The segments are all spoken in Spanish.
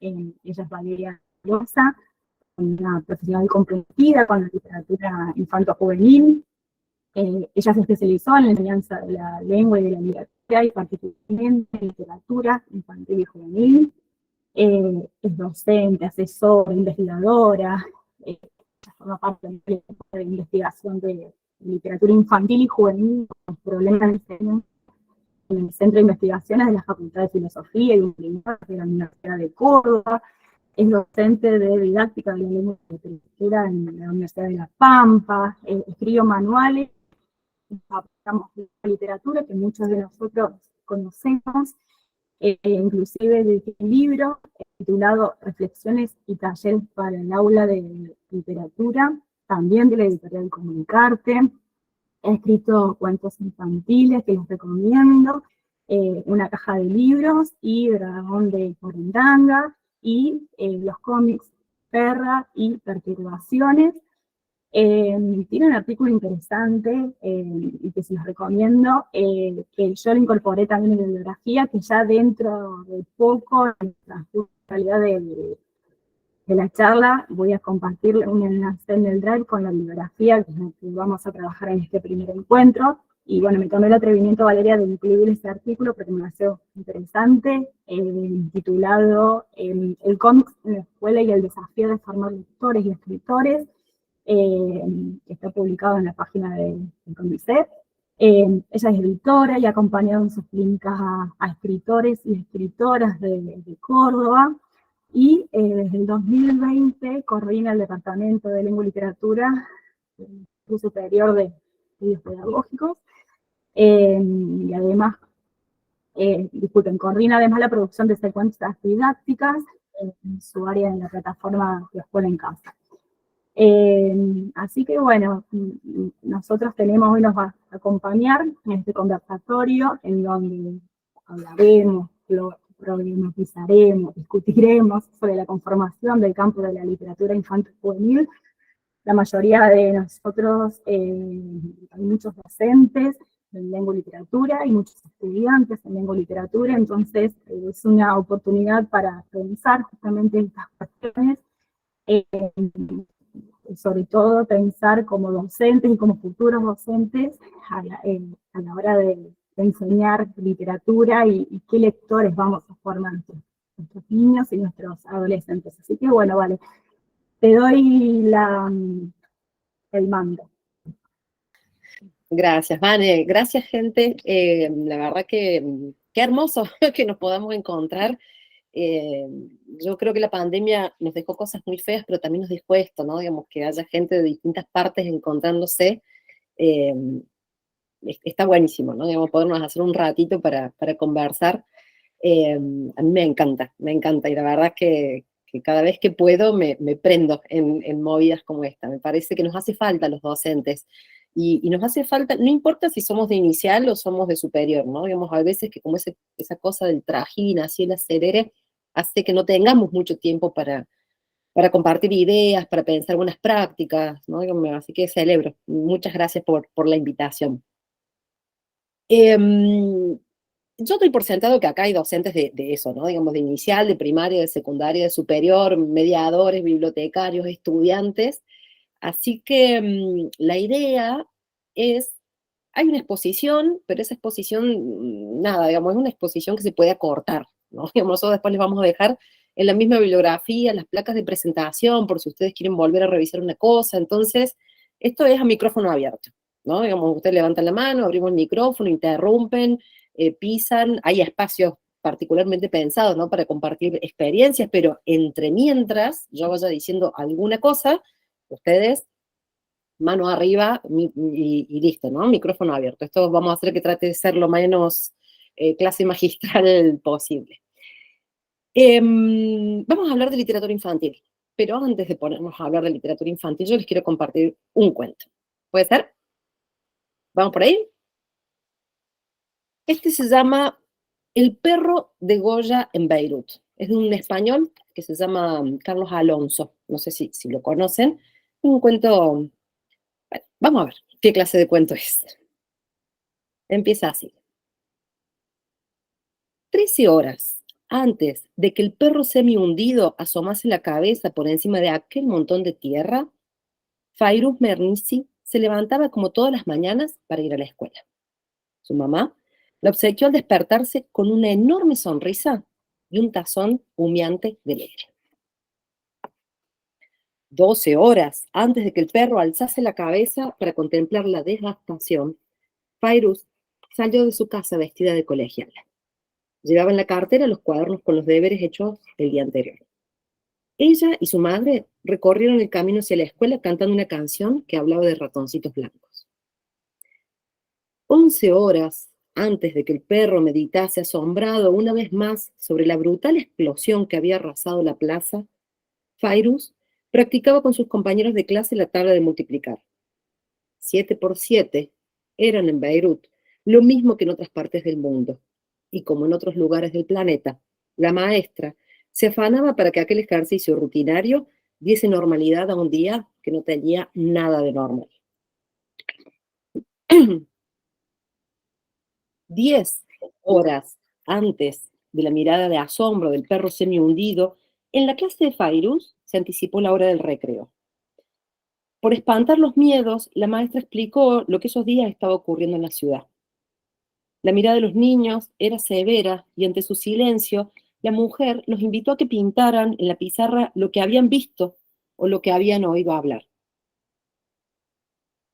ella es Valeria Rosa, una profesional comprometida con la literatura infanto-juvenil. Ella se especializó en la enseñanza de la lengua y de la literatura, y particularmente en literatura infantil y juvenil. Es docente, asesora, investigadora, forma parte del equipo de investigación de literatura infantil y juvenil con problemas en el Centro de Investigaciones de la Facultad de Filosofía y Humanidades de la Universidad de Córdoba. Es docente de didáctica de la lengua y literatura en la Universidad de La Pampa. Escribe manuales, aplicamos la literatura que muchos de nosotros conocemos. Inclusive de un libro titulado Reflexiones y talleres para el aula de literatura, también de la editorial Comunicarte. He escrito cuentos infantiles que les recomiendo, Una caja de libros y Dragón de Porendanga, y los cómics Perra y Perturbaciones. Tiene un artículo interesante y que se los recomiendo, que yo lo incorporé también en la bibliografía, que ya dentro de poco, en la realidad de la charla, voy a compartir un enlace en el Drive con la bibliografía que vamos a trabajar en este primer encuentro. Y bueno, me tomé el atrevimiento, Valeria, de incluir ese artículo porque me pareció interesante, titulado El cómic en la escuela y el desafío de formar lectores y escritores, que está publicado en la página de CONICET. Ella es editora y ha acompañado en sus clínicas a escritores y escritoras de Córdoba, y desde el 2020 coordina el Departamento de Lengua y Literatura del Instituto Superior de Estudios Pedagógicos, y además, coordina además la producción de secuencias didácticas en su área en la plataforma de Escuela en Casa. Así que bueno, nosotros hoy nos va a acompañar en este conversatorio en donde hablaremos, problematizaremos, discutiremos sobre la conformación del campo de la literatura infantil juvenil. La mayoría de nosotros, hay muchos docentes en lengua y literatura y muchos estudiantes en lengua y literatura, entonces es una oportunidad para pensar justamente estas cuestiones, sobre todo pensar como docentes y como futuros docentes a la hora de enseñar literatura y qué lectores vamos a formar nuestros niños y nuestros adolescentes. Así que bueno, vale, te doy el mando. Gracias, Vane. Gracias, gente. La verdad que qué hermoso que nos podamos encontrar. Yo creo que la pandemia nos dejó cosas muy feas, pero también nos dejó esto, ¿no? Digamos, que haya gente de distintas partes encontrándose. eh, Está buenísimo, ¿no? Digamos, podernos hacer un ratito para conversar. A mí me encanta, y la verdad que cada vez que puedo me prendo en movidas como esta. Me parece que nos hace falta a los docentes, y nos hace falta, no importa si somos de inicial o somos de superior, ¿no? Digamos, a veces que como esa cosa del trajín, así el acelere, hace que no tengamos mucho tiempo para compartir ideas, para pensar buenas prácticas, ¿no? Digamos, así que celebro. Muchas gracias por la invitación. Yo doy por sentado que acá hay docentes de eso, ¿no? Digamos, de inicial, de primaria, de secundaria, de superior, mediadores, bibliotecarios, estudiantes. Así que la idea es, hay una exposición, pero esa exposición, nada, digamos, es una exposición que se puede acortar, ¿no? Digamos, nosotros después les vamos a dejar en la misma bibliografía las placas de presentación, por si ustedes quieren volver a revisar una cosa. Entonces, esto es a micrófono abierto, ¿no? Digamos, ustedes levantan la mano, abrimos el micrófono, interrumpen, pisan, hay espacios particularmente pensados, ¿no? Para compartir experiencias, pero entre mientras yo vaya diciendo alguna cosa, ustedes, mano arriba y listo, ¿no? Micrófono abierto. Esto vamos a hacer que trate de ser lo menos clase magistral posible. Vamos a hablar de literatura infantil, pero antes de ponernos a hablar de literatura infantil, yo les quiero compartir un cuento. ¿Puede ser? ¿Vamos por ahí? Este se llama El perro de Goya en Beirut. Es de un español que se llama Carlos Alonso. No sé si lo conocen. Un cuento. Bueno, vamos a ver qué clase de cuento es. Empieza así. 13 horas. Antes de que el perro semi-hundido asomase la cabeza por encima de aquel montón de tierra, Fairuz Mernissi se levantaba como todas las mañanas para ir a la escuela. Su mamá la obsequió al despertarse con una enorme sonrisa y un tazón humeante de leche. 12 horas antes de que el perro alzase la cabeza para contemplar la devastación, Fairuz salió de su casa vestida de colegiala. Llevaba en la cartera los cuadernos con los deberes hechos el día anterior. Ella y su madre recorrieron el camino hacia la escuela cantando una canción que hablaba de ratoncitos blancos. 11 horas antes de que el perro meditase asombrado una vez más sobre la brutal explosión que había arrasado la plaza, Fairuz practicaba con sus compañeros de clase la tabla de multiplicar. 7 por 7 eran en Beirut lo mismo que en otras partes del mundo. Y como en otros lugares del planeta, la maestra se afanaba para que aquel ejercicio rutinario diese normalidad a un día que no tenía nada de normal. 10 horas antes de la mirada de asombro del perro semi-hundido, en la clase de Fairuz se anticipó la hora del recreo. Por espantar los miedos, la maestra explicó lo que esos días estaba ocurriendo en la ciudad. La mirada de los niños era severa y ante su silencio, la mujer los invitó a que pintaran en la pizarra lo que habían visto o lo que habían oído hablar.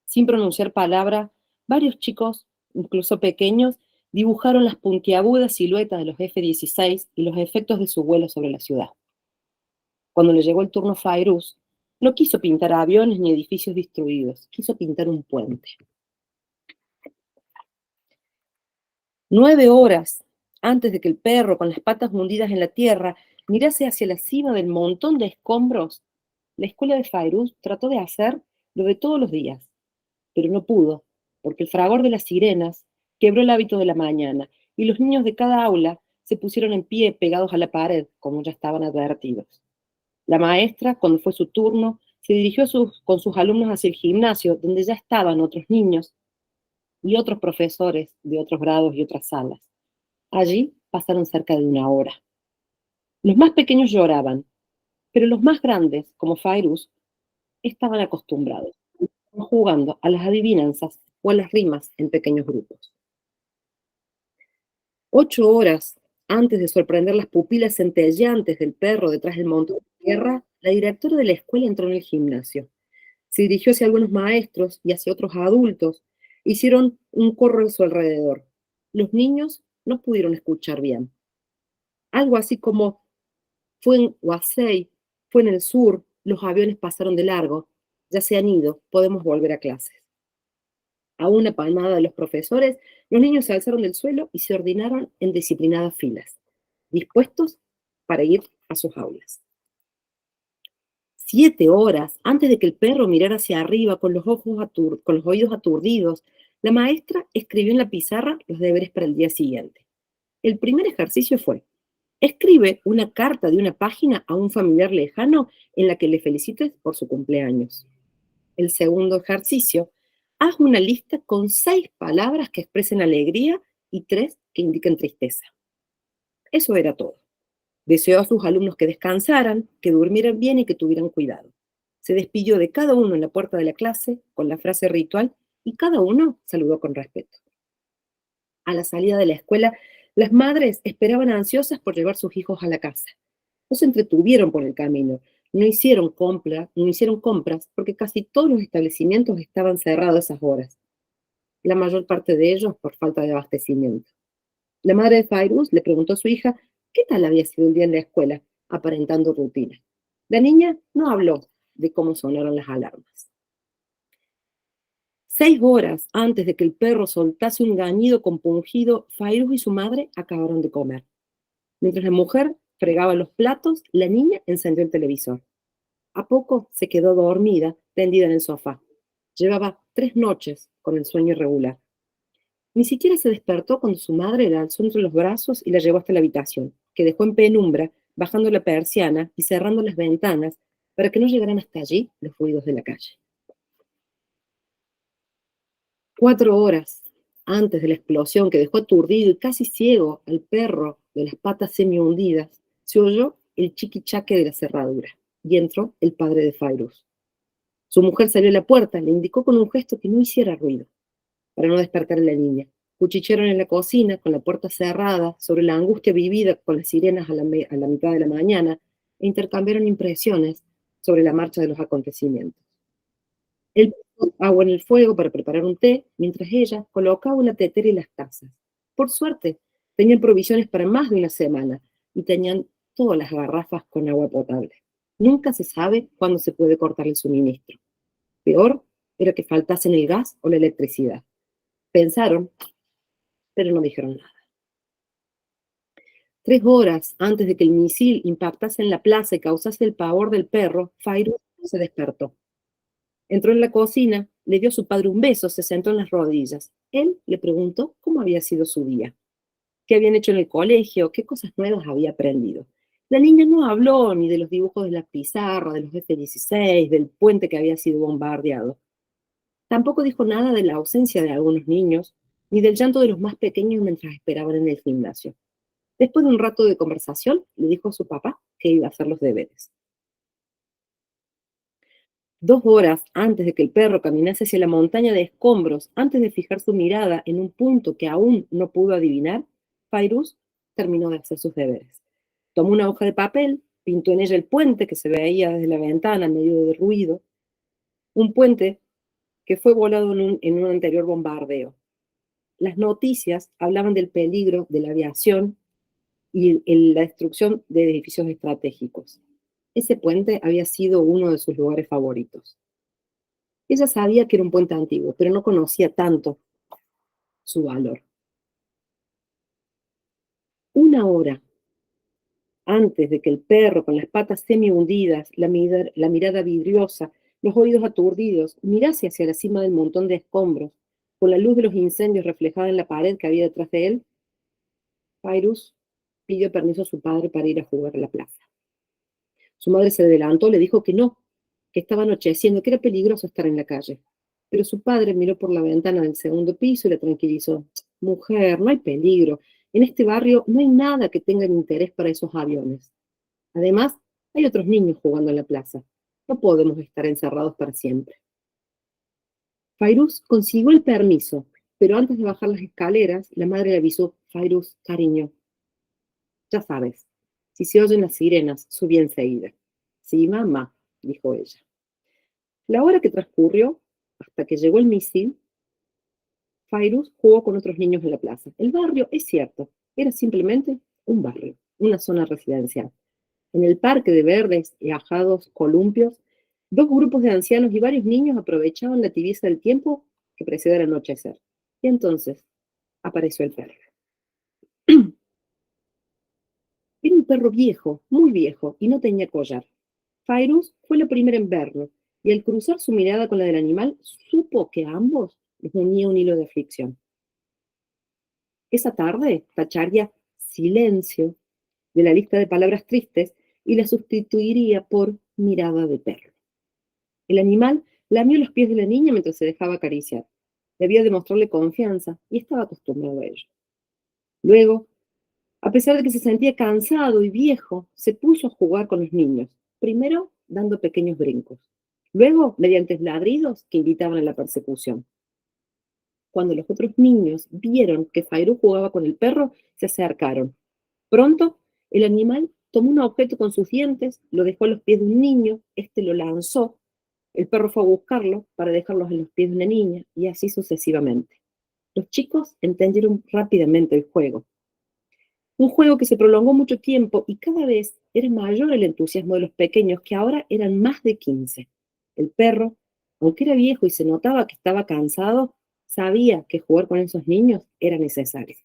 Sin pronunciar palabra, varios chicos, incluso pequeños, dibujaron las puntiagudas siluetas de los F-16 y los efectos de su vuelo sobre la ciudad. Cuando le llegó el turno a Fairuz, no quiso pintar aviones ni edificios destruidos, quiso pintar un puente. 9 horas antes de que el perro, con las patas hundidas en la tierra, mirase hacia la cima del montón de escombros, la escuela de Fairuz trató de hacer lo de todos los días, pero no pudo, porque el fragor de las sirenas quebró el hábito de la mañana y los niños de cada aula se pusieron en pie pegados a la pared, como ya estaban advertidos. La maestra, cuando fue su turno, se dirigió con sus alumnos hacia el gimnasio, donde ya estaban otros niños y otros profesores de otros grados y otras salas. Allí pasaron cerca de una hora. Los más pequeños lloraban, pero los más grandes, como Fairuz, estaban acostumbrados, jugando a las adivinanzas o a las rimas en pequeños grupos. 8 horas antes de sorprender las pupilas centelleantes del perro detrás del montón de tierra, la directora de la escuela entró en el gimnasio. Se dirigió hacia algunos maestros y hacia otros adultos. Hicieron un corro a su alrededor. Los niños no pudieron escuchar bien. Algo así como: fue en Wasey, fue en el sur, los aviones pasaron de largo, ya se han ido, podemos volver a clases. A una palmada de los profesores, los niños se alzaron del suelo y se ordenaron en disciplinadas filas, dispuestos para ir a sus aulas. 7 horas antes de que el perro mirara hacia arriba con los oídos aturdidos, la maestra escribió en la pizarra los deberes para el día siguiente. El primer ejercicio fue: escribe una carta de una página a un familiar lejano en la que le felicites por su cumpleaños. El segundo ejercicio: haz una lista con 6 palabras que expresen alegría y 3 que indiquen tristeza. Eso era todo. Deseó a sus alumnos que descansaran, que durmieran bien y que tuvieran cuidado. Se despidió de cada uno en la puerta de la clase con la frase ritual y cada uno saludó con respeto. A la salida de la escuela, las madres esperaban ansiosas por llevar sus hijos a la casa. No se entretuvieron por el camino, no hicieron compras porque casi todos los establecimientos estaban cerrados a esas horas. La mayor parte de ellos por falta de abastecimiento. La madre de Fairuz le preguntó a su hija qué tal había sido el día en la escuela, aparentando rutina. La niña no habló de cómo sonaron las alarmas. 6 horas antes de que el perro soltase un gañido compungido, Fairuz y su madre acabaron de comer. Mientras la mujer fregaba los platos, la niña encendió el televisor. A poco se quedó dormida, tendida en el sofá. Llevaba 3 noches con el sueño irregular. Ni siquiera se despertó cuando su madre la alzó entre los brazos y la llevó hasta la habitación, que dejó en penumbra, bajando la persiana y cerrando las ventanas para que no llegaran hasta allí los ruidos de la calle. 4 horas antes de la explosión que dejó aturdido y casi ciego al perro de las patas semi-hundidas, se oyó el chiquichaque de la cerradura y entró el padre de Fairuz. Su mujer salió a la puerta, le indicó con un gesto que no hiciera ruido, para no despertar a la niña. Cuchichearon en la cocina, con la puerta cerrada, sobre la angustia vivida con las sirenas a la mitad de la mañana, e intercambiaron impresiones sobre la marcha de los acontecimientos. Él puso agua en el fuego para preparar un té, mientras ella colocaba una tetera y las tazas. Por suerte, tenían provisiones para más de una semana y tenían todas las garrafas con agua potable. Nunca se sabe cuándo se puede cortar el suministro. Peor era que faltasen el gas o la electricidad. Pensaron, pero no dijeron nada. 3 horas antes de que el misil impactase en la plaza y causase el pavor del perro, Fairuz se despertó. Entró en la cocina, le dio a su padre un beso, se sentó en las rodillas. Él le preguntó cómo había sido su día, qué habían hecho en el colegio, qué cosas nuevas había aprendido. La niña no habló ni de los dibujos de la pizarra, de los F-16, del puente que había sido bombardeado. Tampoco dijo nada de la ausencia de algunos niños, ni del llanto de los más pequeños mientras esperaban en el gimnasio. Después de un rato de conversación, le dijo a su papá que iba a hacer los deberes. 2 horas antes de que el perro caminase hacia la montaña de escombros, antes de fijar su mirada en un punto que aún no pudo adivinar, Fairuz terminó de hacer sus deberes. Tomó una hoja de papel, pintó en ella el puente que se veía desde la ventana en medio del ruido, un puente que fue volado en un anterior bombardeo. Las noticias hablaban del peligro de la aviación y la destrucción de edificios estratégicos. Ese puente había sido uno de sus lugares favoritos. Ella sabía que era un puente antiguo, pero no conocía tanto su valor. 1 hora antes de que el perro, con las patas semi-hundidas, la mirada vidriosa, los oídos aturdidos, mirase hacia la cima del montón de escombros, con la luz de los incendios reflejada en la pared que había detrás de él, Fairuz pidió permiso a su padre para ir a jugar a la plaza. Su madre se adelantó, le dijo que no, que estaba anocheciendo, que era peligroso estar en la calle. Pero su padre miró por la ventana del segundo piso y la tranquilizó. Mujer, no hay peligro. En este barrio no hay nada que tenga interés para esos aviones. Además, hay otros niños jugando en la plaza. No podemos estar encerrados para siempre. Fairuz consiguió el permiso, pero antes de bajar las escaleras, la madre le avisó: Fairuz, cariño, ya sabes, si se oyen las sirenas, subí enseguida. Sí, mamá, dijo ella. La hora que transcurrió, hasta que llegó el misil, Fairuz jugó con otros niños en la plaza. El barrio, es cierto, era simplemente un barrio, una zona residencial. En el parque de verdes y ajados columpios, 2 grupos de ancianos y varios niños aprovechaban la tibieza del tiempo que precede al anochecer. Y entonces apareció el perro. Era un perro viejo, muy viejo, y no tenía collar. Fairuz fue la primera en verlo, y al cruzar su mirada con la del animal, supo que a ambos les unía un hilo de aflicción. Esa tarde tacharía silencio de la lista de palabras tristes y la sustituiría por mirada de perro. El animal lamió los pies de la niña mientras se dejaba acariciar. Debía demostrarle confianza y estaba acostumbrado a ello. Luego, a pesar de que se sentía cansado y viejo, se puso a jugar con los niños, primero dando pequeños brincos, luego mediante ladridos que invitaban a la persecución. Cuando los otros niños vieron que Fairuz jugaba con el perro, se acercaron. Pronto, el animal tomó un objeto con sus dientes, lo dejó a los pies de un niño, este lo lanzó, el perro fue a buscarlo para dejarlos en los pies de una niña, y así sucesivamente. Los chicos entendieron rápidamente el juego. Un juego que se prolongó mucho tiempo y cada vez era mayor el entusiasmo de los pequeños, que ahora eran más de 15. El perro, aunque era viejo y se notaba que estaba cansado, sabía que jugar con esos niños era necesario.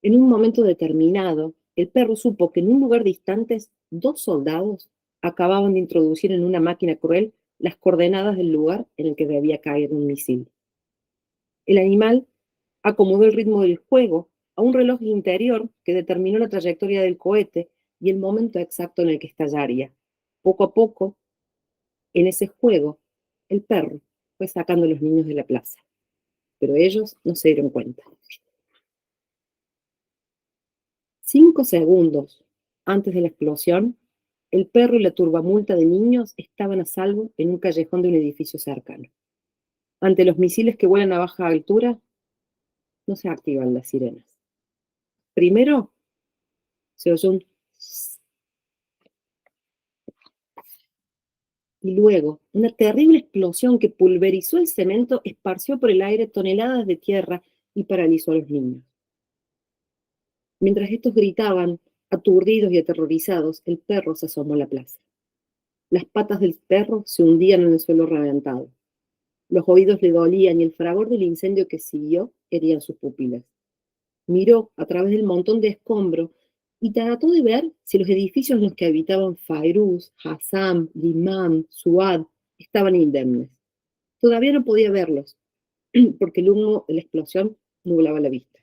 En un momento determinado, el perro supo que en un lugar distante 2 soldados acababan de introducir en una máquina cruel las coordenadas del lugar en el que debía caer un misil. El animal acomodó el ritmo del juego a un reloj interior que determinó la trayectoria del cohete y el momento exacto en el que estallaría. Poco a poco, en ese juego, el perro fue sacando a los niños de la plaza, pero ellos no se dieron cuenta. 5 segundos antes de la explosión, el perro y la turbamulta de niños estaban a salvo en un callejón de un edificio cercano. Ante los misiles que vuelan a baja altura, no se activan las sirenas. Primero, se oyó un y luego una terrible explosión que pulverizó el cemento, esparció por el aire toneladas de tierra y paralizó a los niños. Mientras estos gritaban, aturdidos y aterrorizados, el perro se asomó a la plaza. Las patas del perro se hundían en el suelo reventado. Los oídos le dolían y el fragor del incendio que siguió herían sus pupilas. Miró a través del montón de escombros y trató de ver si los edificios en los que habitaban Fairuz, Hassam, Limam, Suad estaban indemnes. Todavía no podía verlos, porque el humo de la explosión nublaba la vista.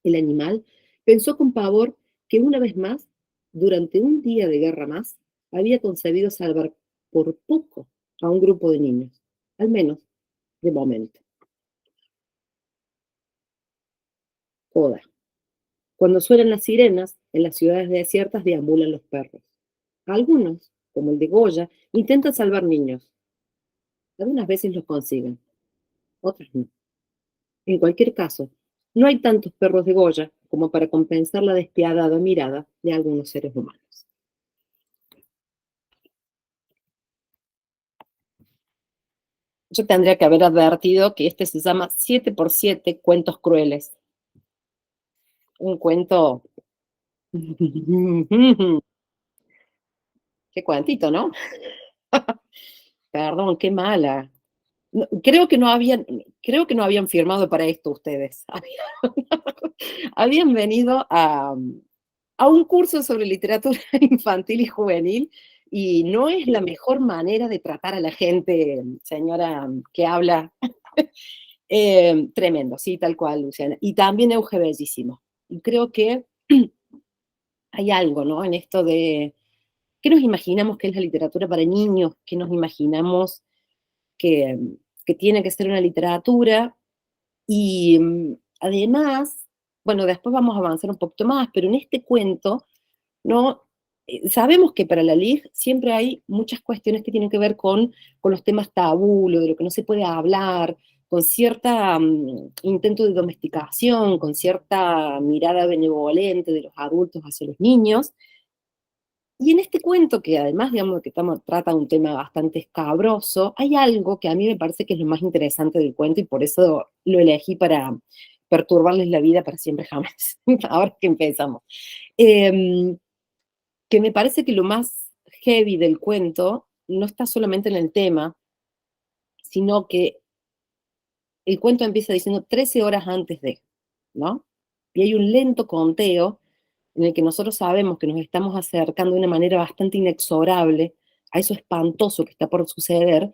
El animal pensó con pavor que una vez más, durante un día de guerra más, había concebido salvar por poco a un grupo de niños, al menos de momento. Coda. Cuando suenan las sirenas, en las ciudades desiertas deambulan los perros. Algunos, como el de Goya, intentan salvar niños. Algunas veces los consiguen, otras no. En cualquier caso, no hay tantos perros de Goya como para compensar la despiadada mirada de algunos seres humanos. Yo tendría que haber advertido que este se llama 7x7 cuentos crueles. Un cuento... Qué cuentito, ¿no? Perdón, qué mala. Creo que no habían firmado para esto ustedes. Habían venido a un curso sobre literatura infantil y juvenil y no es la mejor manera de tratar a la gente, señora que habla. Tremendo, sí, tal cual, Luciana. Y también Euge bellísimo. Y creo que hay algo, ¿no? En esto de, ¿qué nos imaginamos que es la literatura para niños? ¿Qué nos imaginamos que, que tiene que ser una literatura? Y además, bueno, después vamos a avanzar un poquito más, pero en este cuento, ¿no? Sabemos que para la LIG siempre hay muchas cuestiones que tienen que ver con los temas tabú, lo de lo que no se puede hablar, con cierta intento de domesticación, con cierta mirada benevolente de los adultos hacia los niños. Y en este cuento, que además, digamos, que trata un tema bastante escabroso, hay algo que a mí me parece que es lo más interesante del cuento y por eso lo elegí para perturbarles la vida para siempre jamás, ahora que empezamos. Que me parece que lo más heavy del cuento no está solamente en el tema, sino que el cuento empieza diciendo 13 horas antes de, ¿no? Y hay un lento conteo en el que nosotros sabemos que nos estamos acercando de una manera bastante inexorable a eso espantoso que está por suceder,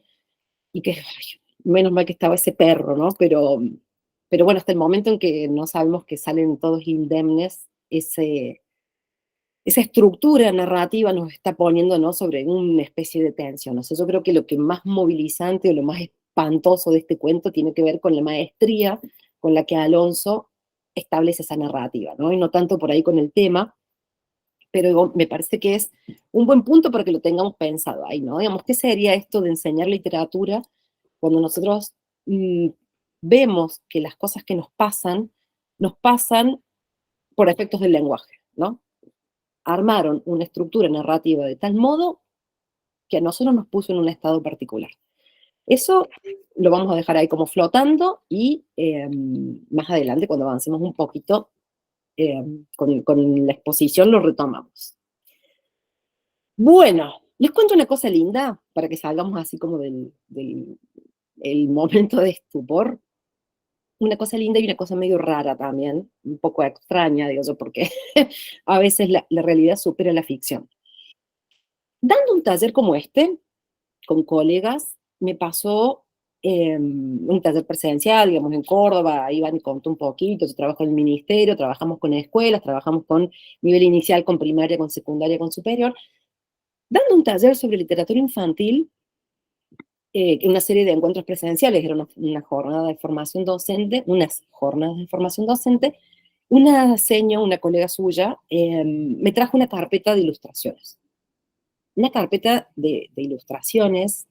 y que, ay, menos mal que estaba ese perro, ¿no? Pero bueno, hasta el momento en que no sabemos que salen todos indemnes, esa estructura narrativa nos está poniendo, ¿no?, sobre una especie de tensión. O sea, yo creo que lo que más movilizante o lo más espantoso de este cuento tiene que ver con la maestría con la que Alonso establece esa narrativa, ¿no? Y no tanto por ahí con el tema, pero me parece que es un buen punto para que lo tengamos pensado ahí, ¿no? Digamos, ¿qué sería esto de enseñar literatura cuando nosotros vemos que las cosas que nos pasan por efectos del lenguaje, ¿no? Armaron una estructura narrativa de tal modo que a nosotros nos puso en un estado particular. Eso lo vamos a dejar ahí como flotando y más adelante, cuando avancemos un poquito con la exposición, lo retomamos. Bueno, les cuento una cosa linda para que salgamos así como del el momento de estupor. Una cosa linda y una cosa medio rara también, un poco extraña, digo yo, porque a veces la realidad supera la ficción. Dando un taller como este, con colegas, me pasó un taller presencial, digamos, en Córdoba. Iván contó un poquito, yo trabajo en el ministerio, trabajamos con escuelas, trabajamos con nivel inicial, con primaria, con secundaria, con superior, dando un taller sobre literatura infantil, una serie de encuentros presenciales, era una jornada de formación docente, unas jornadas de formación docente, una colega suya, me trajo una carpeta de ilustraciones. Una carpeta de ilustraciones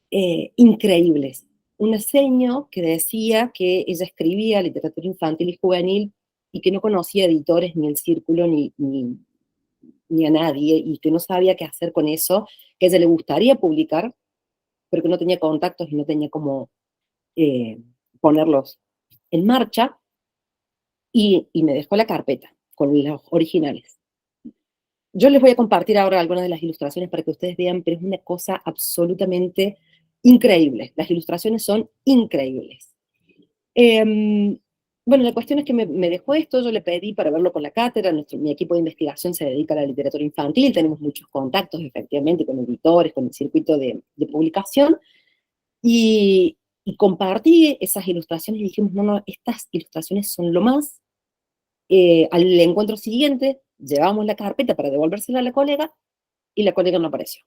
increíbles. Una seño que decía que ella escribía literatura infantil y juvenil y que no conocía editores ni el círculo ni a nadie y que no sabía qué hacer con eso, que a ella le gustaría publicar, pero que no tenía contactos y no tenía cómo ponerlos en marcha, y me dejó la carpeta con los originales. Yo les voy a compartir ahora algunas de las ilustraciones para que ustedes vean, pero es una cosa absolutamente increíble. Las ilustraciones son increíbles. Bueno, la cuestión es que me dejó esto, yo le pedí para verlo con la cátedra, mi equipo de investigación se dedica a la literatura infantil, tenemos muchos contactos efectivamente con editores, con el circuito de publicación, y compartí esas ilustraciones y dijimos, no, estas ilustraciones son lo más. Al encuentro siguiente, llevamos la carpeta para devolvérsela a la colega, y la colega no apareció.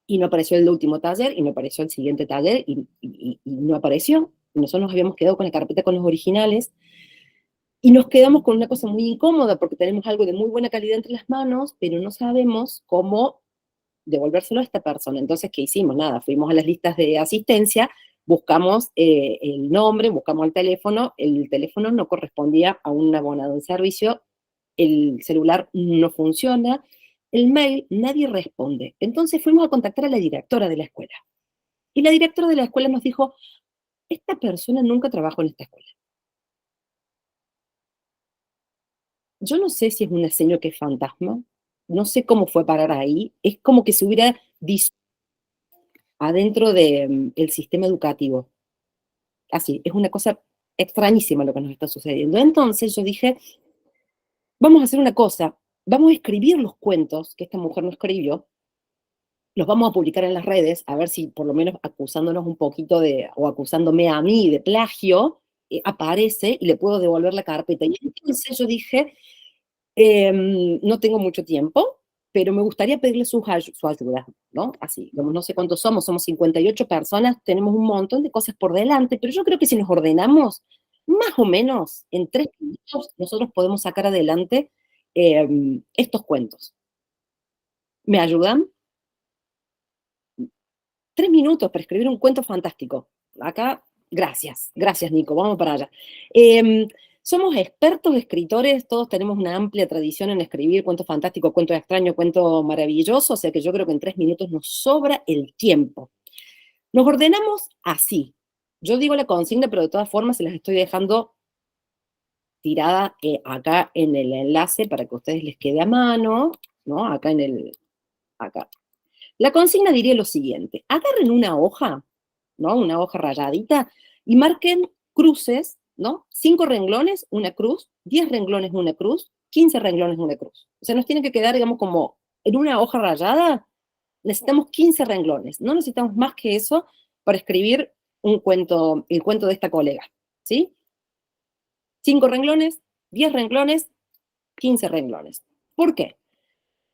Y no apareció el último taller, y no apareció el siguiente taller, y no apareció. Nosotros nos habíamos quedado con la carpeta con los originales, y nos quedamos con una cosa muy incómoda, porque tenemos algo de muy buena calidad entre las manos, pero no sabemos cómo devolvérselo a esta persona. Entonces, ¿qué hicimos? Nada, fuimos a las listas de asistencia, buscamos el nombre, buscamos el teléfono no correspondía a un abonado en servicio, el celular no funciona, el mail, nadie responde. Entonces fuimos a contactar a la directora de la escuela. Y la directora de la escuela nos dijo, esta persona nunca trabajó en esta escuela. Yo no sé si es una señora que es fantasma, no sé cómo fue a parar ahí, es como que se hubiera adentro del sistema educativo. Así, es una cosa extrañísima lo que nos está sucediendo. Entonces yo dije, vamos a hacer una cosa, vamos a escribir los cuentos que esta mujer no escribió, los vamos a publicar en las redes, a ver si por lo menos acusándonos un poquito o acusándome a mí de plagio, aparece y le puedo devolver la carpeta. Y entonces yo dije, no tengo mucho tiempo, pero me gustaría pedirle su ayuda, ¿no? Así, digamos, no sé cuántos somos 58 personas, tenemos un montón de cosas por delante, pero yo creo que si nos ordenamos, más o menos en 3 minutos nosotros podemos sacar adelante estos cuentos. ¿Me ayudan? 3 minutos para escribir un cuento fantástico. Acá, gracias Nico, vamos para allá. Somos expertos escritores, todos tenemos una amplia tradición en escribir cuentos fantásticos, cuentos extraños, cuentos maravillosos, o sea que yo creo que en 3 minutos nos sobra el tiempo. Nos ordenamos así. Yo digo la consigna, pero de todas formas se las estoy dejando tirada acá en el enlace para que a ustedes les quede a mano, ¿no? Acá. La consigna diría lo siguiente, agarren una hoja, ¿no? Una hoja rayadita, y marquen cruces, ¿no? 5 renglones, una cruz, 10 renglones, una cruz, 15 renglones, una cruz. O sea, nos tiene que quedar, digamos, como en una hoja rayada, necesitamos 15 renglones, no necesitamos más que eso para escribir un cuento, el cuento de esta colega, ¿sí? 5 renglones, 10 renglones, 15 renglones. ¿Por qué?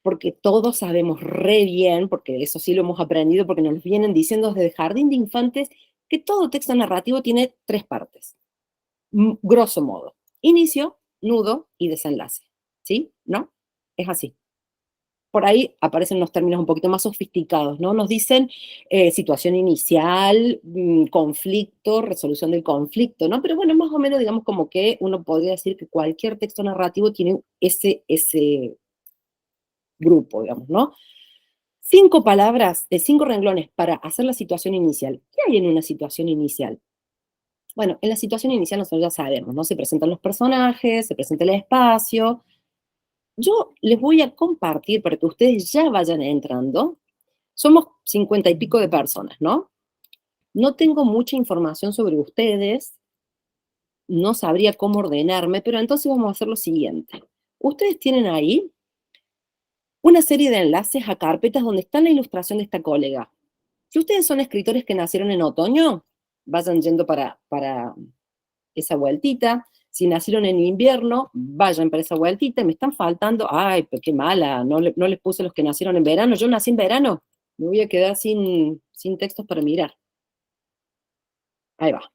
Porque todos sabemos re bien, porque eso sí lo hemos aprendido, porque nos vienen diciendo desde el jardín de infantes, que todo texto narrativo tiene 3 partes, grosso modo. Inicio, nudo y desenlace. ¿Sí? ¿No? Es así. Por ahí aparecen unos términos un poquito más sofisticados, ¿no? Nos dicen situación inicial, conflicto, resolución del conflicto, ¿no? Pero bueno, más o menos digamos como que uno podría decir que cualquier texto narrativo tiene ese grupo, digamos, ¿no? 5 palabras, 5 renglones para hacer la situación inicial. ¿Qué hay en una situación inicial? Bueno, en la situación inicial nosotros ya sabemos, ¿no? Se presentan los personajes, se presenta el espacio. Yo les voy a compartir para que ustedes ya vayan entrando. Somos 50 y pico de personas, ¿no? No tengo mucha información sobre ustedes, no sabría cómo ordenarme, pero entonces vamos a hacer lo siguiente. Ustedes tienen ahí una serie de enlaces a carpetas donde está la ilustración de esta colega. Si ustedes son escritores que nacieron en otoño, vayan yendo para esa vueltita. Si nacieron en invierno, vayan para esa vueltita. Me están faltando, ay, pero qué mala, no les puse los que nacieron en verano. Yo nací en verano, me voy a quedar sin textos para mirar. Ahí va.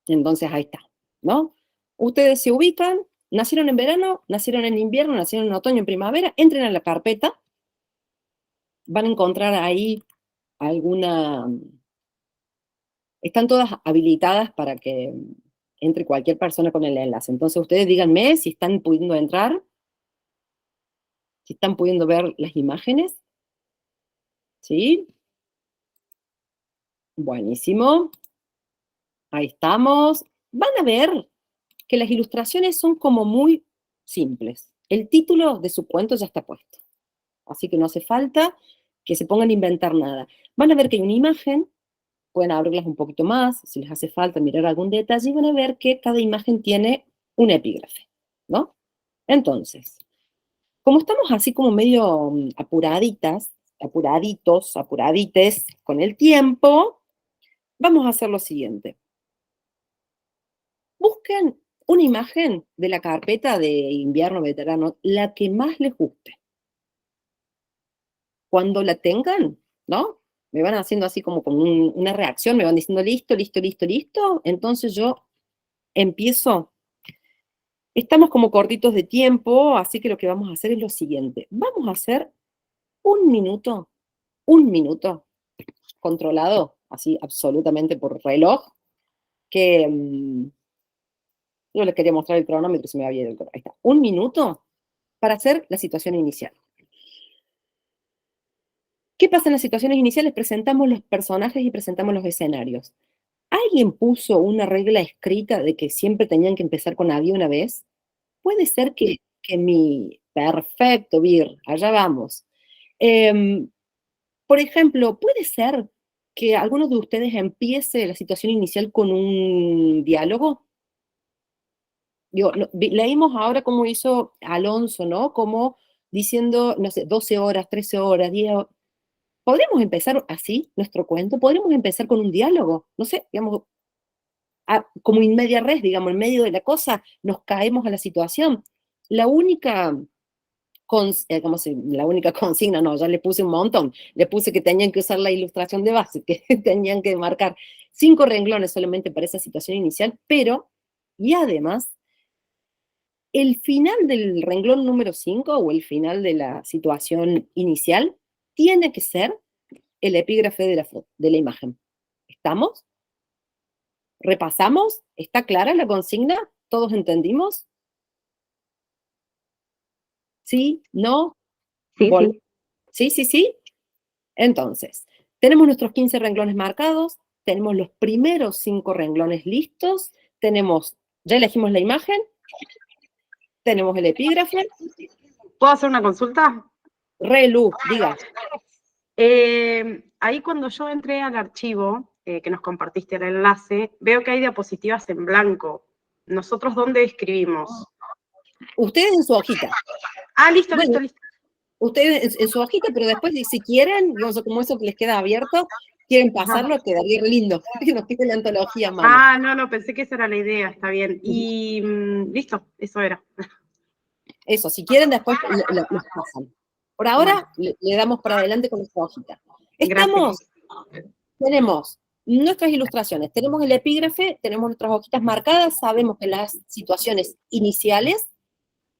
Entonces ahí está, ¿no? Ustedes se ubican, nacieron en verano, nacieron en invierno, nacieron en otoño, en primavera, entren a la carpeta, van a encontrar ahí alguna... Están todas habilitadas para que entre cualquier persona con el enlace. Entonces ustedes díganme si están pudiendo entrar, si están pudiendo ver las imágenes. ¿Sí? Buenísimo. Ahí estamos. Van a ver que las ilustraciones son como muy simples. El título de su cuento ya está puesto. Así que no hace falta que se pongan a inventar nada. Van a ver que hay una imagen, pueden abrirlas un poquito más, si les hace falta mirar algún detalle, y van a ver que cada imagen tiene un epígrafe, ¿no? Entonces, como estamos así como medio apuraditas, apuraditos, apuradites con el tiempo, vamos a hacer lo siguiente. Busquen una imagen de la carpeta de invierno veterano, la que más les guste. Cuando la tengan, ¿no? Me van haciendo así como con una reacción, me van diciendo listo, listo, listo, listo. Entonces yo empiezo. Estamos como cortitos de tiempo, así que lo que vamos a hacer es lo siguiente. Vamos a hacer un minuto, controlado, así absolutamente por reloj, que yo les quería mostrar el cronómetro, se me había ido el cronómetro. Ahí está. Un minuto para hacer la situación inicial. ¿Qué pasa en las situaciones iniciales? Presentamos los personajes y presentamos los escenarios. ¿Alguien puso una regla escrita de que siempre tenían que empezar con había una vez? Puede ser que mi... Perfecto, Vir, allá vamos. Em, por ejemplo, puede ser que alguno de ustedes empiece la situación inicial con un diálogo. Digo, leímos ahora cómo hizo Alonso, ¿no? Como diciendo, no sé, 12 horas, 13 horas, 10 horas. ¿Podríamos empezar así nuestro cuento? ¿Podríamos empezar con un diálogo? No sé, digamos, como in media res, digamos, en medio de la cosa, nos caemos a la situación. La única, la única consigna, no, ya le puse un montón. Le puse que tenían que usar la ilustración de base, que tenían que marcar 5 renglones solamente para esa situación inicial, pero, y además, el final del renglón número 5 o el final de la situación inicial tiene que ser el epígrafe de de la imagen. ¿Estamos? ¿Repasamos? ¿Está clara la consigna? ¿Todos entendimos? ¿Sí? ¿No? Sí, sí. ¿Sí, sí, sí? Entonces, tenemos nuestros 15 renglones marcados, tenemos los primeros 5 renglones listos, tenemos, ya elegimos la imagen, tenemos el epígrafe. ¿Puedo hacer una consulta? Relu, diga. Ahí cuando yo entré al archivo, que nos compartiste el enlace, veo que hay diapositivas en blanco. ¿Nosotros dónde escribimos? Ustedes en su hojita. Listo, Bueno, listo, listo. ustedes en su hojita, pero después, si quieren, digamos, como eso que les queda abierto, quieren pasarlo, quedaría re lindo, que nos quede la antología a mano. No, pensé que esa era la idea, está bien. Y listo, eso era. Eso, si quieren, después los pasan. Por Bueno, ahora, le damos para adelante con nuestra hojita. gracias. Tenemos nuestras ilustraciones, tenemos el epígrafe, tenemos nuestras hojitas marcadas, sabemos que las situaciones iniciales,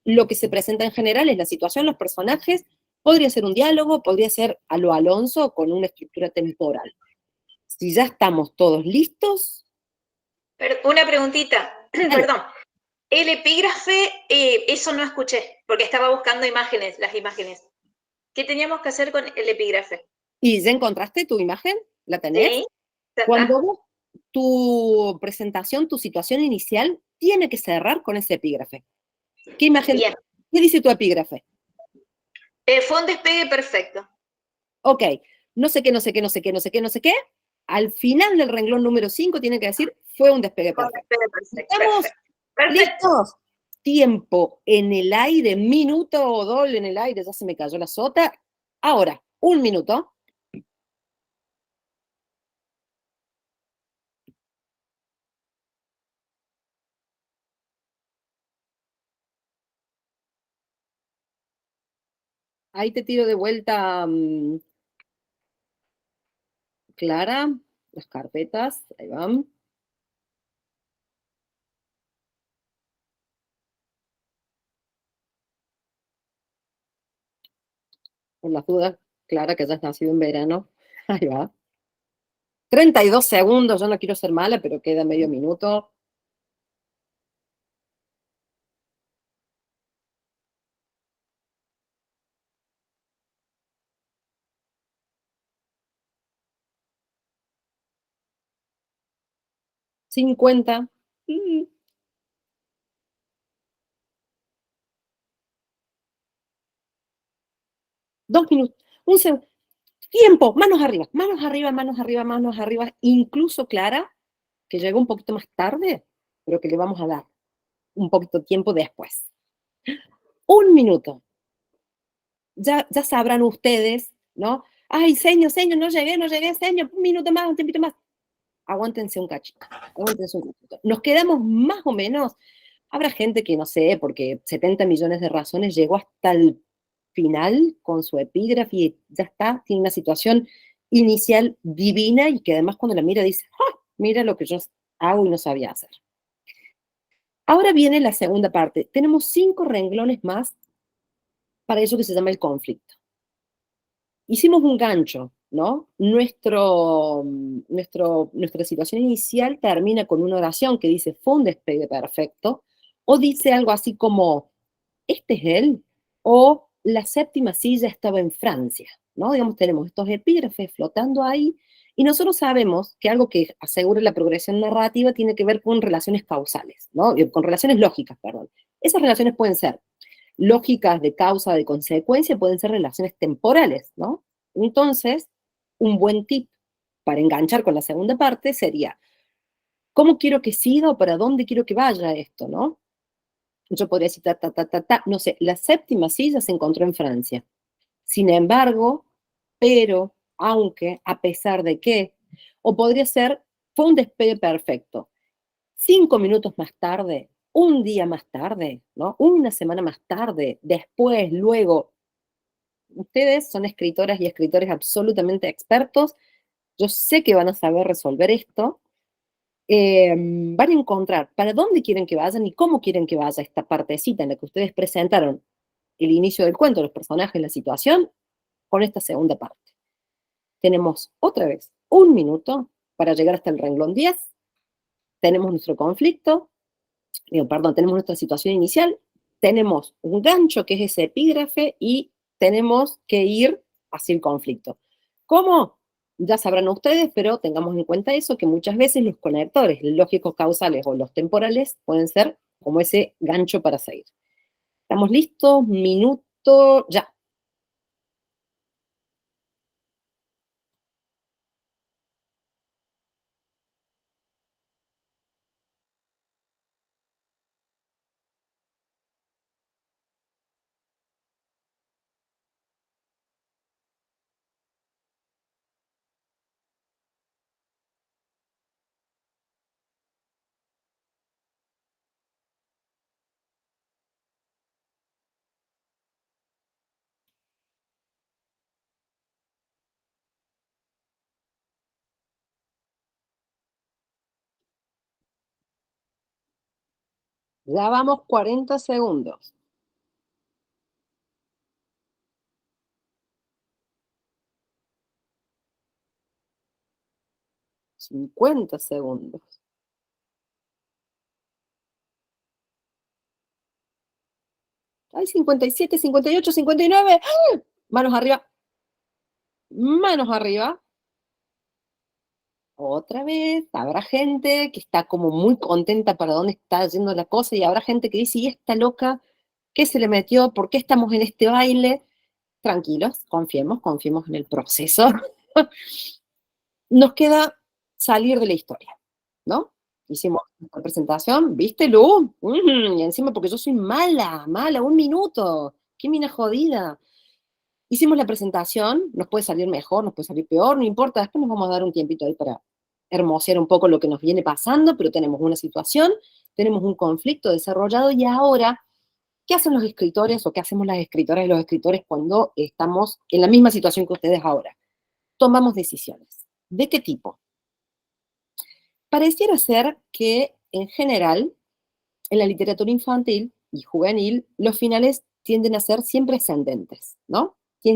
lo que se presenta en general es la situación, los personajes, podría ser un diálogo, podría ser a lo Alonso con una estructura temporal. Si ya estamos todos listos... Pero una preguntita, Dale. perdón. El epígrafe, eso no escuché, porque estaba buscando imágenes, las imágenes. ¿Qué teníamos que hacer con el epígrafe? ¿Y ya encontraste tu imagen? ¿La tenés? ¿Sí? ¿Ya Cuando está? vos, tu presentación, tu situación inicial, tiene que cerrar con ese epígrafe. ¿Qué imagen? Bien. ¿Qué dice tu epígrafe? Fue un despegue perfecto. Ok, no sé qué, no sé qué, no sé qué, no sé qué, no sé qué. Al final del renglón número 5 tiene que decir, fue un despegue Fue un perfecto. despegue perfecto. ¿Estamos Perfecto. Perfecto. listos? Tiempo en el aire, minuto o doble en el aire, ya se me cayó la sota. Ahora, un minuto. Ahí te tiro de vuelta, Clara, las carpetas, ahí van. por las dudas, Clara, que hayas nacido en verano. Ahí va. 32 segundos, yo no quiero ser mala, pero queda medio minuto. ¿50? 2 minutos. Un segundo. Tiempo, manos arriba, manos arriba, manos arriba, manos arriba. Incluso Clara, que llegó un poquito más tarde, pero que le vamos a dar un poquito de tiempo después. 1 minuto. Ya sabrán ustedes, ¿no? Ay, señor, no llegué, señor, 1 minuto más, un tiempito más. Aguántense un cachito, aguántense un cachito. Nos quedamos más o menos, habrá gente que no sé, porque 70 millones de razones llegó hasta el final con su epígrafe y ya está, tiene una situación inicial divina y que además cuando la mira dice, ¡ah! Mira lo que yo hago y no sabía hacer. Ahora viene la segunda parte. Tenemos 5 renglones más para eso que se llama el conflicto. Hicimos un gancho, ¿no? Nuestra situación inicial termina con una oración que dice, fue un despegue perfecto, o dice algo así como, este es él, o la séptima silla estaba en Francia, ¿no? Digamos, tenemos estos epígrafes flotando ahí, y nosotros sabemos que algo que asegura la progresión narrativa tiene que ver con relaciones causales, ¿no? Con relaciones lógicas, perdón. Esas relaciones pueden ser lógicas de causa, de consecuencia, pueden ser relaciones temporales, ¿no? Entonces, un buen tip para enganchar con la segunda parte sería, ¿cómo quiero que siga o para dónde quiero que vaya esto, no? Yo podría decir, no sé, la séptima silla se encontró en Francia. Sin embargo, pero, aunque, a pesar de que, o podría ser, fue un despegue perfecto. 5 minutos más tarde, un día más tarde, ¿no? Una semana más tarde, después, luego. Ustedes son escritoras y escritores absolutamente expertos. Yo sé que van a saber resolver esto. Van a encontrar para dónde quieren que vayan y cómo quieren que vaya esta partecita en la que ustedes presentaron el inicio del cuento, los personajes, la situación, con esta segunda parte. Tenemos otra vez 1 minuto para llegar hasta el renglón 10. Tenemos nuestro conflicto, tenemos nuestra situación inicial, tenemos un gancho que es ese epígrafe y tenemos que ir hacia el conflicto. ¿Cómo? Ya sabrán ustedes, pero tengamos en cuenta eso, que muchas veces los conectores lógicos causales o los temporales pueden ser como ese gancho para seguir. ¿Estamos listos? Minuto, ya. Ya vamos 40 segundos. 50 segundos. Hay 57, 58, 59. ¡Ah! Manos arriba. Manos arriba. Otra vez, habrá gente que está como muy contenta para dónde está yendo la cosa y habrá gente que dice, ¿y esta loca qué se le metió? ¿Por qué estamos en este baile? Tranquilos, confiemos en el proceso. Nos queda salir de la historia, ¿no? Hicimos la presentación, ¿viste, Lu? Y encima porque yo soy mala, 1 minuto. Qué mina jodida. Hicimos la presentación, nos puede salir mejor, nos puede salir peor, no importa, después nos vamos a dar un tiempito ahí para hermosear un poco lo que nos viene pasando, pero tenemos una situación, tenemos un conflicto desarrollado y ahora, ¿qué hacen los escritores o qué hacemos las escritoras y los escritores cuando estamos en la misma situación que ustedes ahora? Tomamos decisiones. ¿De qué tipo? Pareciera ser que, en general, en la literatura infantil y juvenil, los finales tienden a ser siempre ascendentes, ¿no?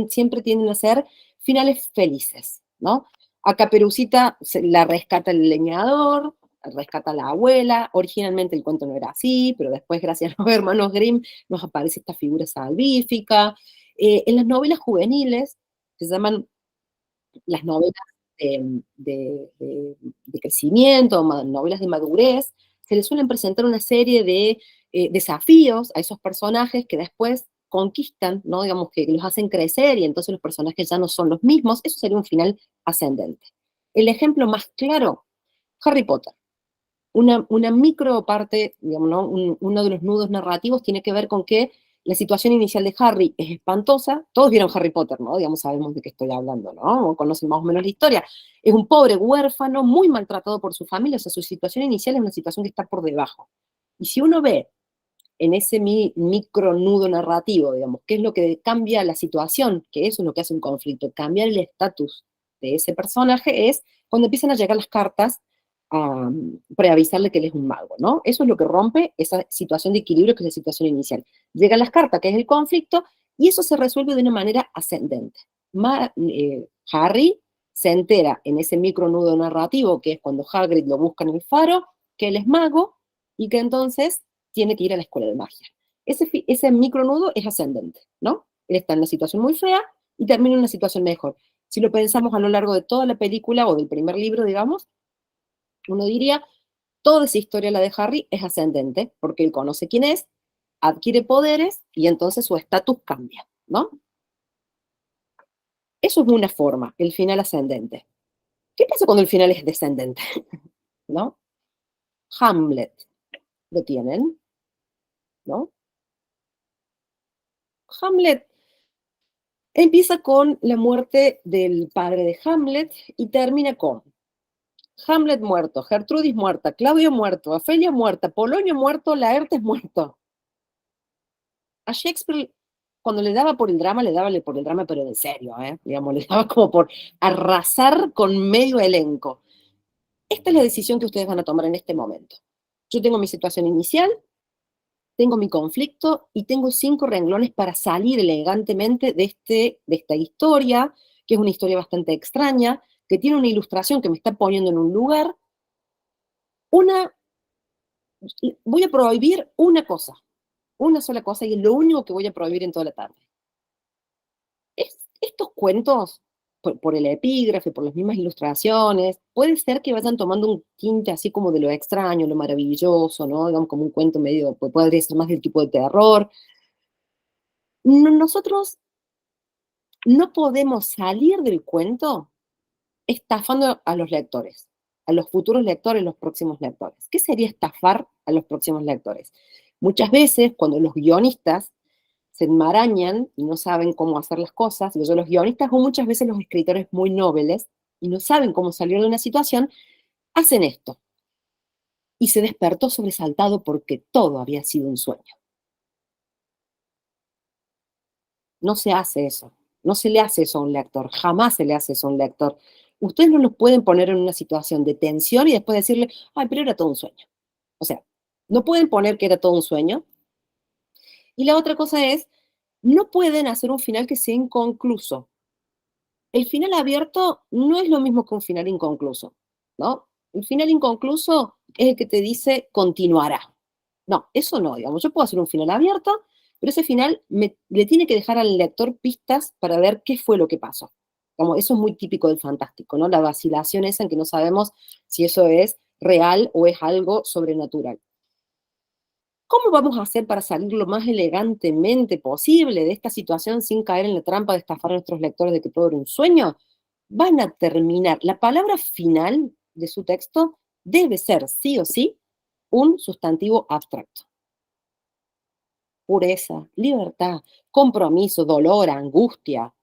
siempre tienden a ser finales felices, ¿no? A Caperucita la rescata el leñador, rescata a la abuela. Originalmente el cuento no era así, pero después, gracias a los hermanos Grimm, nos aparece esta figura salvífica. En las novelas juveniles, se llaman las novelas de crecimiento, novelas de madurez, se les suelen presentar una serie de desafíos a esos personajes que después conquistan, ¿no? Digamos que los hacen crecer y entonces los personajes ya no son los mismos. Eso sería un final ascendente. El ejemplo más claro, Harry Potter. Una micro parte, digamos, ¿no? Uno de los nudos narrativos tiene que ver con que la situación inicial de Harry es espantosa. Todos vieron Harry Potter, ¿no? Digamos, sabemos de qué estoy hablando, ¿no? O conocen más o menos la historia. Es un pobre huérfano, muy maltratado por su familia, o sea, su situación inicial es una situación que está por debajo. Y si uno ve en ese micro nudo narrativo, digamos, qué es lo que cambia la situación, que eso es lo que hace un conflicto, cambiar el estatus de ese personaje, es cuando empiezan a llegar las cartas para avisarle que él es un mago, ¿no? Eso es lo que rompe esa situación de equilibrio que es la situación inicial. Llegan las cartas, que es el conflicto, y eso se resuelve de una manera ascendente. Harry se entera en ese micronudo narrativo, que es cuando Hagrid lo busca en el faro, que él es mago, y que entonces tiene que ir a la escuela de magia. Ese micronudo es ascendente, ¿no? Él está en una situación muy fea y termina en una situación mejor. Si lo pensamos a lo largo de toda la película o del primer libro, digamos, uno diría, toda esa historia, la de Harry, es ascendente, porque él conoce quién es, adquiere poderes y entonces su estatus cambia, ¿no? Eso es una forma, el final ascendente. ¿Qué pasa cuando el final es descendente? ¿No? Hamlet, ¿lo tienen? ¿No? Hamlet empieza con la muerte del padre de Hamlet y termina con Hamlet muerto, Gertrudis muerta, Claudio muerto, Ofelia muerta, Polonio muerto, Laertes muerto. A Shakespeare, cuando le daba por el drama, le daba por el drama, pero en serio, digamos, le daba como por arrasar con medio elenco. Esta es la decisión que ustedes van a tomar en este momento. Yo tengo mi situación inicial, tengo mi conflicto y tengo 5 renglones para salir elegantemente de esta historia, que es una historia bastante extraña, que tiene una ilustración que me está poniendo en un lugar. Voy a prohibir una sola cosa, y es lo único que voy a prohibir en toda la tarde. Estos cuentos, por el epígrafe, por las mismas ilustraciones, puede ser que vayan tomando un tinte así como de lo extraño, lo maravilloso, ¿no? Digamos, como un cuento medio, pues podría ser más del tipo de terror. Nosotros no podemos salir del cuento estafando a los lectores, a los futuros lectores, los próximos lectores. ¿Qué sería estafar a los próximos lectores? Muchas veces, cuando los guionistas se enmarañan y no saben cómo hacer las cosas, los guionistas o muchas veces los escritores muy nobles y no saben cómo salir de una situación, hacen esto. Y se despertó sobresaltado porque todo había sido un sueño. No se hace eso. No se le hace eso a un lector. Jamás se le hace eso a un lector. Ustedes no los pueden poner en una situación de tensión y después decirle, ay, pero era todo un sueño. O sea, no pueden poner que era todo un sueño. Y la otra cosa es, no pueden hacer un final que sea inconcluso. El final abierto no es lo mismo que un final inconcluso, ¿no? El final inconcluso es el que te dice continuará. No, eso no, digamos. Yo puedo hacer un final abierto, pero ese final le tiene que dejar al lector pistas para ver qué fue lo que pasó. Como eso es muy típico del fantástico, ¿no? La vacilación esa en que no sabemos si eso es real o es algo sobrenatural. ¿Cómo vamos a hacer para salir lo más elegantemente posible de esta situación sin caer en la trampa de estafar a nuestros lectores de que todo era un sueño? Van a terminar, la palabra final de su texto debe ser, sí o sí, un sustantivo abstracto. Pureza, libertad, compromiso, dolor, angustia,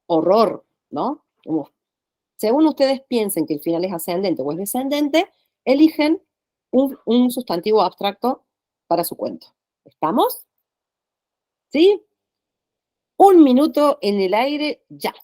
horror, ¿no? Como, según ustedes piensen que el final es ascendente o es descendente, eligen un sustantivo abstracto para su cuento. ¿Estamos? ¿Sí? 1 minuto en el aire, ya.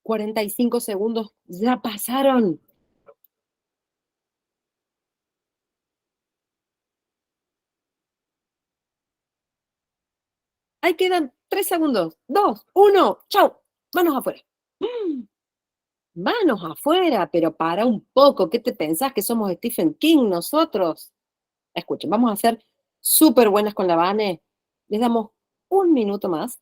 45 segundos ya pasaron. Ahí quedan 3 segundos. 2, 1, chau. Manos afuera. Manos afuera, pero para un poco. ¿Qué te pensás que somos Stephen King nosotros? Escuchen, vamos a ser súper buenas con la Vane. Les damos 1 minuto más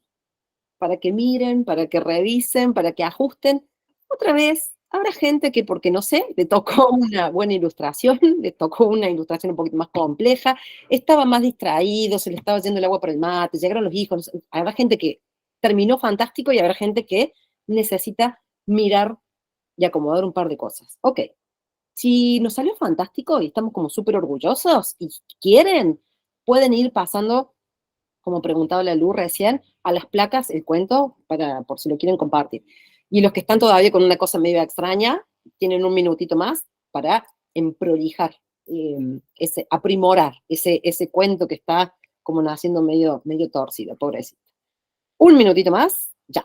para que miren, para que revisen, para que ajusten. Otra vez, habrá gente que, porque no sé, le tocó una buena ilustración, le tocó una ilustración un poquito más compleja, estaba más distraído, se le estaba yendo el agua por el mate, llegaron los hijos. Habrá gente que terminó fantástico y habrá gente que necesita mirar y acomodar un par de cosas. Ok, si nos salió fantástico y estamos como súper orgullosos y quieren, pueden ir pasando, como preguntaba la Lu recién, a las placas el cuento por si lo quieren compartir. Y los que están todavía con una cosa medio extraña, tienen 1 minutito más para emprolijar, aprimorar ese cuento que está como naciendo medio torcido, pobrecito. 1 minutito más, ya.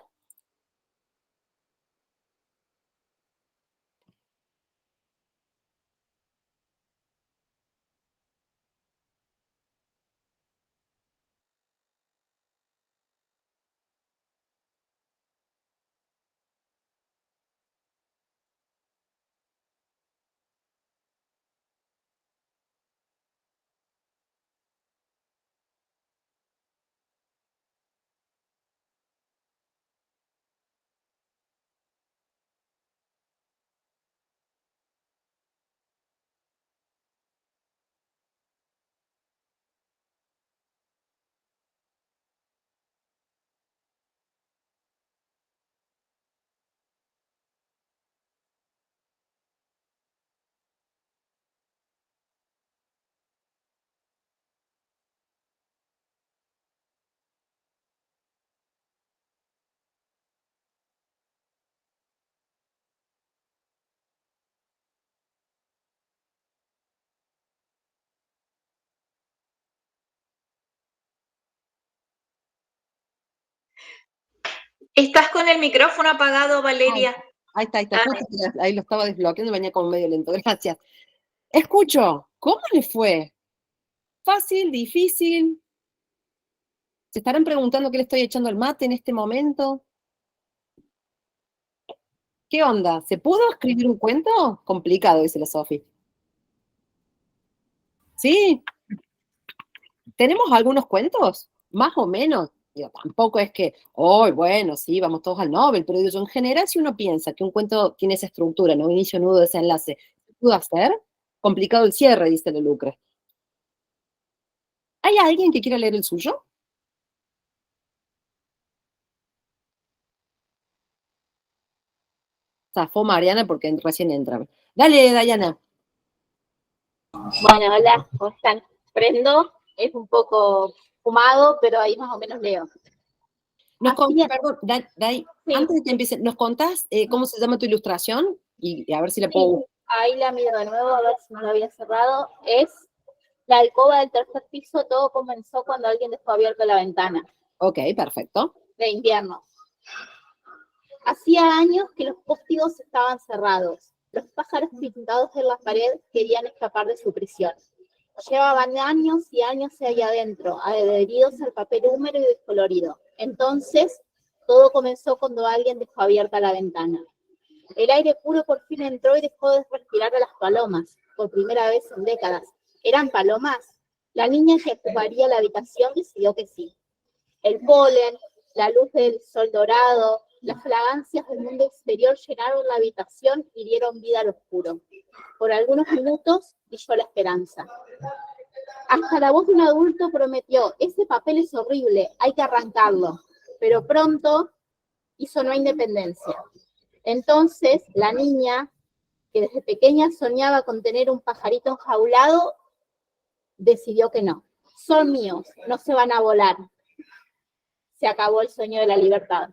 Estás con el micrófono apagado, Valeria. Ahí está, justo ahí lo estaba desbloqueando, venía como medio lento, gracias. Escucho, ¿cómo le fue? ¿Fácil, difícil? ¿Se estarán preguntando qué le estoy echando al mate en este momento? ¿Qué onda? ¿Se pudo escribir un cuento? Complicado, dice la Sofi. ¿Sí? ¿Tenemos algunos cuentos? Más o menos. Digo, tampoco es que, oh, bueno, sí, vamos todos al Nobel, pero digo, en general, si uno piensa que un cuento tiene esa estructura, ¿no? Inicio, nudo, desenlace, ¿se pudo hacer? Complicado el cierre, dice la Lucre. ¿Hay alguien que quiera leer el suyo? Zafó Mariana porque recién entra. Dale, Dayana. Bueno, hola, ¿cómo están? Prendo, es un poco fumado, pero ahí más o menos leo. Perdón, Day, Sí. Antes de que empiecen, ¿nos contás cómo se llama tu ilustración? Y a ver si la puedo... Sí, ahí la miro de nuevo, a ver si no la había cerrado. Es la alcoba del tercer piso, todo comenzó cuando alguien dejó abierta la ventana. Ok, perfecto. De invierno. Hacía años que los postigos estaban cerrados. Los pájaros pintados en la pared querían escapar de su prisión. Llevaban años y años ahí adentro, adheridos al papel húmedo y descolorido. Entonces, todo comenzó cuando alguien dejó abierta la ventana. El aire puro por fin entró y dejó de respirar a las palomas, por primera vez en décadas. ¿Eran palomas? La niña que ocuparía la habitación decidió que sí. El polen, la luz del sol dorado, las fragancias del mundo exterior llenaron la habitación y dieron vida al oscuro. Por algunos minutos brilló la esperanza. Hasta la voz de un adulto prometió, ese papel es horrible, hay que arrancarlo. Pero pronto hizo no independencia. Entonces, la niña, que desde pequeña soñaba con tener un pajarito enjaulado, decidió que no. Son míos, no se van a volar. Se acabó el sueño de la libertad.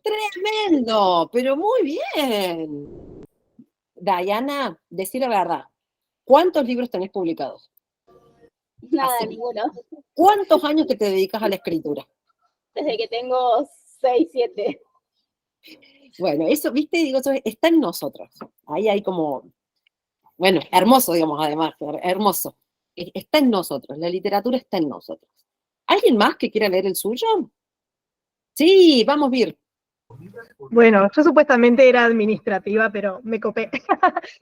Tremendo, pero muy bien. Dayana, decí la verdad. ¿Cuántos libros tenés publicados? Nada, Hace- ninguno. ¿Cuántos años que te dedicas a la escritura? Desde que tengo 6, 7. Bueno, eso, viste, digo, eso está en nosotros. Ahí hay como, bueno, hermoso, digamos, además, hermoso. Está en nosotros, la literatura está en nosotros. ¿Alguien más que quiera leer el suyo? Sí, vamos, Vir. Bueno, yo supuestamente era administrativa, pero me copé.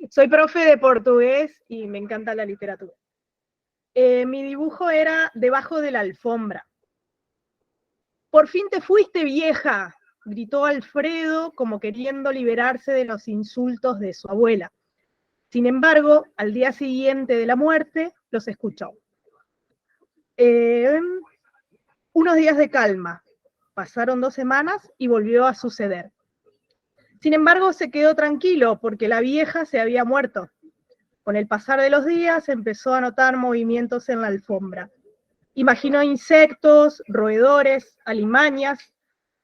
Soy profe de portugués y me encanta la literatura. Mi dibujo era Debajo de la alfombra. Por fin te fuiste, vieja, gritó Alfredo como queriendo liberarse de los insultos de su abuela. Sin embargo, al día siguiente de la muerte, los escuchó. Unos días de calma. Pasaron 2 semanas y volvió a suceder. Sin embargo, se quedó tranquilo porque la vieja se había muerto. Con el pasar de los días empezó a notar movimientos en la alfombra. Imaginó insectos, roedores, alimañas.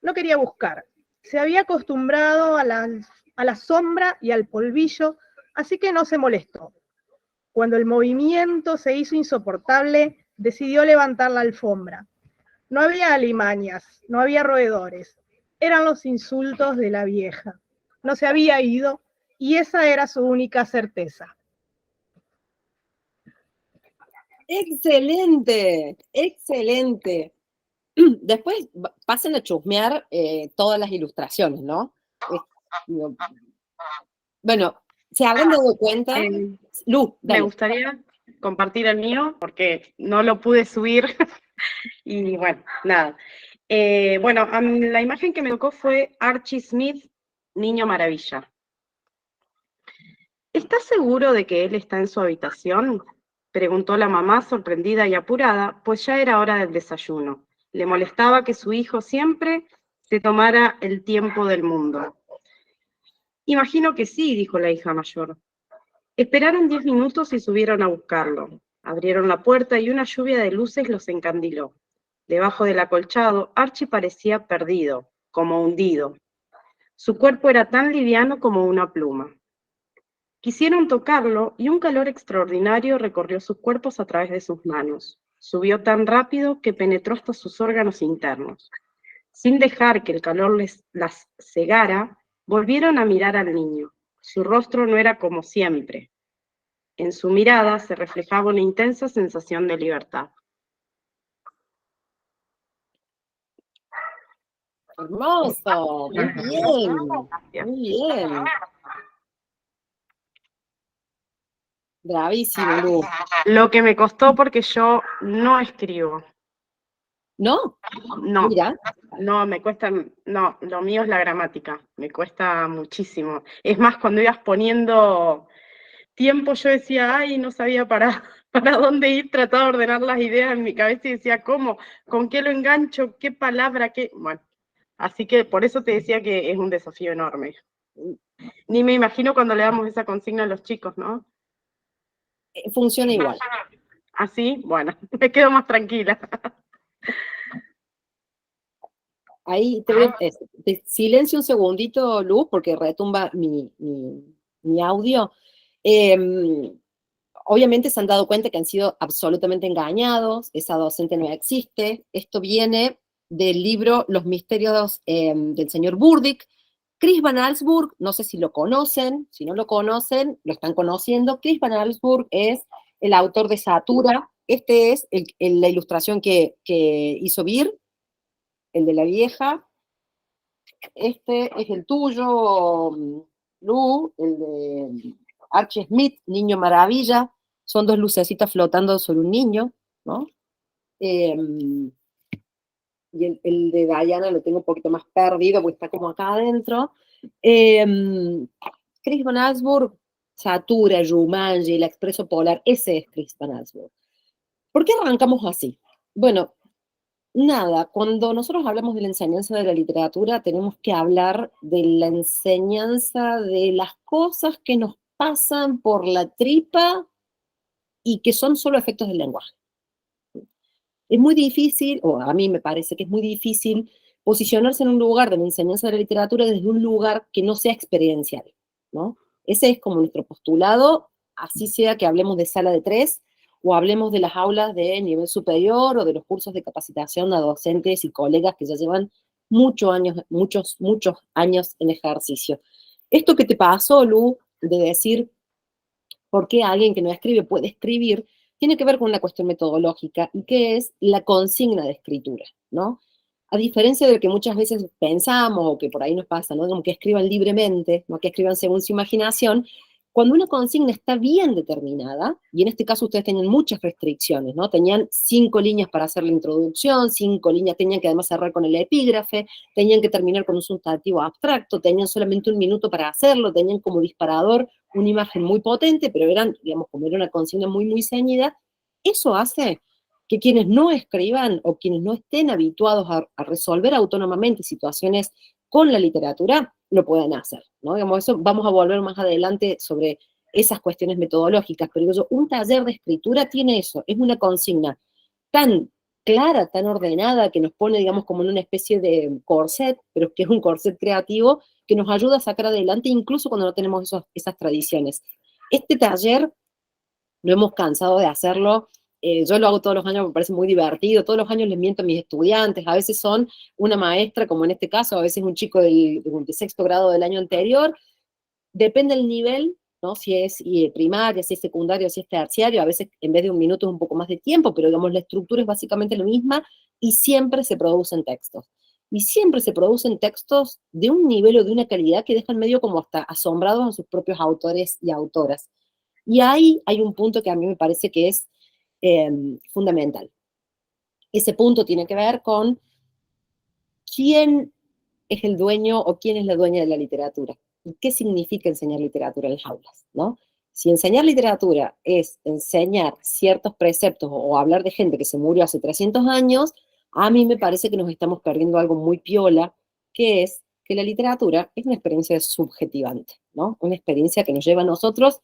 No quería buscar. Se había acostumbrado a la sombra y al polvillo, así que no se molestó. Cuando el movimiento se hizo insoportable, decidió levantar la alfombra. No había alimañas, no había roedores. Eran los insultos de la vieja. No se había ido y esa era su única certeza. Excelente, excelente. Después pasen a chusmear todas las ilustraciones, ¿no? Bueno, se habrán dado cuenta. Lu, Me dale. gustaría compartir el mío porque no lo pude subir y bueno, nada. Bueno, la imagen que me tocó fue Archie Smith, Niño Maravilla. ¿Estás seguro de que él está en su habitación?, preguntó la mamá sorprendida y apurada, pues ya era hora del desayuno. Le molestaba que su hijo siempre se tomara el tiempo del mundo. Imagino que sí, dijo la hija mayor. Esperaron 10 minutos y subieron a buscarlo. Abrieron la puerta y una lluvia de luces los encandiló. Debajo del acolchado, Archie parecía perdido, como hundido. Su cuerpo era tan liviano como una pluma. Quisieron tocarlo y un calor extraordinario recorrió sus cuerpos a través de sus manos. Subió tan rápido que penetró hasta sus órganos internos. Sin dejar que el calor las cegara, volvieron a mirar al niño. Su rostro no era como siempre. En su mirada se reflejaba una intensa sensación de libertad. Hermoso, muy bien, muy bien. Bravísimo, Lu. Lo que me costó porque yo no escribo. ¿No? No, Mira, no, me cuesta, no, lo mío es la gramática, me cuesta muchísimo. Es más, cuando ibas poniendo tiempo yo decía, ay, no sabía para dónde ir, trataba de ordenar las ideas en mi cabeza y decía, ¿cómo? ¿Con qué lo engancho? ¿Qué palabra? ¿Qué? Bueno, así que por eso te decía que es un desafío enorme. Ni me imagino cuando le damos esa consigna a los chicos, ¿no? funciona igual. Así, bueno, me quedo más tranquila. Ahí te silencio un segundito, Lu, porque retumba mi audio. Obviamente se han dado cuenta que han sido absolutamente engañados, esa docente no existe. Esto viene del libro Los misterios del señor Burdick. Chris Van Allsburg, no sé si lo conocen, si no lo conocen, lo están conociendo. Chris Van Allsburg es el autor de Satura. Este es la ilustración que hizo Vir, el de la vieja. Este es el tuyo, Lu, el de Archie Smith, Niño Maravilla. Son 2 lucecitas flotando sobre un niño, ¿no? Y el de Diana lo tengo un poquito más perdido porque está como acá adentro. Chris Van Allsburg, Satura, Jumanji, El Expreso Polar, ese es Chris Van Allsburg. ¿Por qué arrancamos así? Bueno, nada, cuando nosotros hablamos de la enseñanza de la literatura, tenemos que hablar de la enseñanza de las cosas que nos pasan por la tripa y que son solo efectos del lenguaje. Es muy difícil, o a mí me parece que es muy difícil, posicionarse en un lugar de la enseñanza de la literatura desde un lugar que no sea experiencial, ¿no? Ese es como nuestro postulado, así sea que hablemos de Sala de 3 o hablemos de las aulas de nivel superior o de los cursos de capacitación a docentes y colegas que ya llevan muchos años en ejercicio. Esto que te pasó, Lu, de decir por qué alguien que no escribe puede escribir, tiene que ver con una cuestión metodológica, y que es la consigna de escritura, ¿no? A diferencia de lo que muchas veces pensamos, o que por ahí nos pasa, ¿no? Como que escriban libremente, no que escriban según su imaginación. Cuando una consigna está bien determinada, y en este caso ustedes tenían muchas restricciones, ¿no? Tenían 5 líneas para hacer la introducción, 5 líneas, tenían que además cerrar con el epígrafe, tenían que terminar con un sustantivo abstracto, tenían solamente 1 minuto para hacerlo, tenían como disparador una imagen muy potente, pero eran, digamos, como era una consigna muy ceñida. Eso hace que quienes no escriban o quienes no estén habituados a resolver autónomamente situaciones con la literatura, lo puedan hacer, ¿no? Digamos, eso vamos a volver más adelante sobre esas cuestiones metodológicas, pero digo yo, un taller de escritura tiene eso, es una consigna tan clara, tan ordenada, que nos pone, digamos, como en una especie de corset, pero que es un corset creativo, que nos ayuda a sacar adelante incluso cuando no tenemos esas tradiciones. Este taller no hemos cansado de hacerlo. Yo lo hago todos los años, me parece muy divertido. Todos los años les miento a mis estudiantes. A veces son una maestra, como en este caso, a veces un chico de 6º grado del año anterior. Depende del nivel, ¿no? Si es primaria, si es secundario, si es terciario. A veces en vez de 1 minuto es un poco más de tiempo, pero digamos la estructura es básicamente la misma, y siempre se producen textos. Y siempre se producen textos de un nivel o de una calidad que dejan medio como hasta asombrados a sus propios autores y autoras. Y ahí hay un punto que a mí me parece que es fundamental. Ese punto tiene que ver con quién es el dueño o quién es la dueña de la literatura. ¿Y qué significa enseñar literatura en las aulas, ¿no? Si enseñar literatura es enseñar ciertos preceptos o hablar de gente que se murió hace 300 años, a mí me parece que nos estamos perdiendo algo muy piola, que es que la literatura es una experiencia subjetivante, ¿no? Una experiencia que nos lleva a nosotros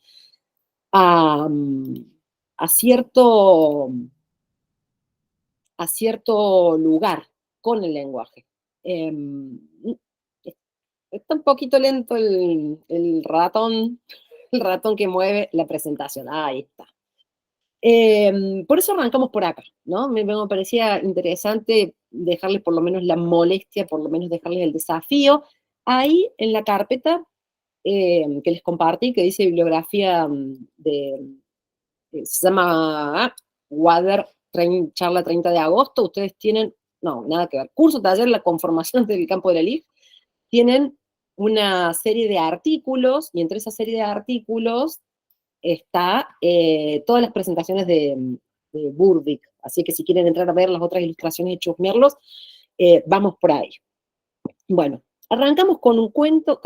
a cierto lugar con el lenguaje. Está un poquito lento el ratón que mueve la presentación. Ahí está. Por eso arrancamos por acá, ¿no? Me parecía interesante dejarles por lo menos la molestia, por lo menos dejarles el desafío. Ahí en la carpeta que les compartí, que dice bibliografía se llama Wader charla 30 de agosto, ustedes tienen, no, nada que ver, curso, taller, la conformación del campo de la LIF, tienen una serie de artículos, y entre esa serie de artículos está todas las presentaciones de Burdick, así que si quieren entrar a ver las otras ilustraciones y chusmearlos, vamos por ahí. Bueno, arrancamos con un cuento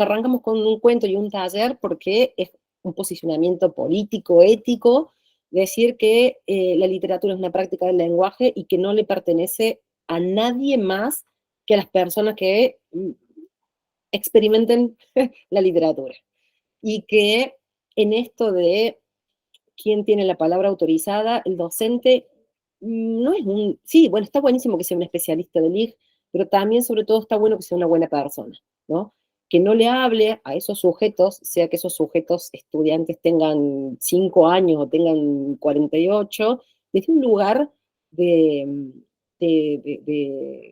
y un taller porque es un posicionamiento político, ético, decir que la literatura es una práctica del lenguaje y que no le pertenece a nadie más que a las personas que experimenten la literatura. Y que en esto de quién tiene la palabra autorizada, el docente no es sí, bueno, está buenísimo que sea un especialista del LIG, pero también, sobre todo, está bueno que sea una buena persona, ¿no? Que no le hable a esos sujetos, sea que esos sujetos estudiantes tengan 5 años o tengan 48, desde un lugar de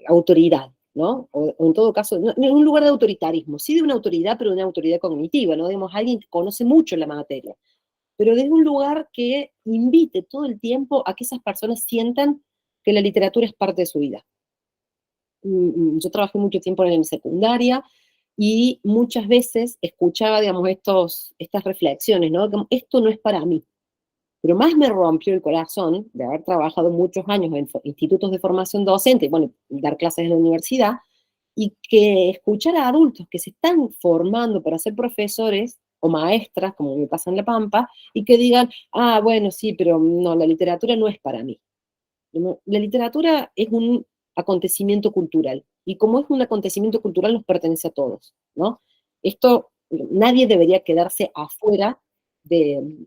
autoridad, ¿no? O en todo caso, no en un lugar de autoritarismo, sí de una autoridad, pero de una autoridad cognitiva, ¿no? Digamos, alguien que conoce mucho la materia, pero desde un lugar que invite todo el tiempo a que esas personas sientan que la literatura es parte de su vida. Yo trabajé mucho tiempo en secundaria y muchas veces escuchaba, digamos, estas reflexiones, ¿no? Como, esto no es para mí. Pero más me rompió el corazón de haber trabajado muchos años en institutos de formación docente, bueno, dar clases en la universidad, y que escuchar a adultos que se están formando para ser profesores o maestras, como me pasa en La Pampa, y que digan, ah, bueno, sí, pero no, la literatura no es para mí. La literatura es un acontecimiento cultural, y como es un acontecimiento cultural nos pertenece a todos, ¿no? Esto, nadie debería quedarse afuera de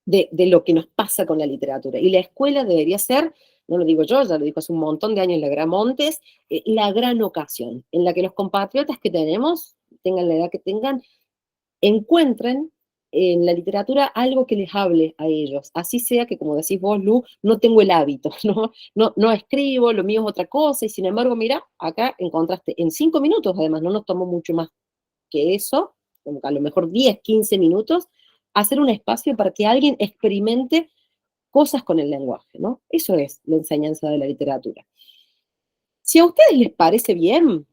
lo que nos pasa con la literatura. Y la escuela debería ser, no lo digo yo, ya lo dijo hace un montón de años la Gran Montes, la gran ocasión en la que los compatriotas que tenemos, tengan la edad que tengan, encuentren en la literatura algo que les hable a ellos, así sea que, como decís vos, Lu, no tengo el hábito, no escribo, lo mío es otra cosa, y sin embargo, mira, acá encontraste en 5 minutos, además, no nos tomó mucho más que eso, como que a lo mejor 10, 15 minutos, hacer un espacio para que alguien experimente cosas con el lenguaje, ¿no? Eso es la enseñanza de la literatura. Si a ustedes les parece bien,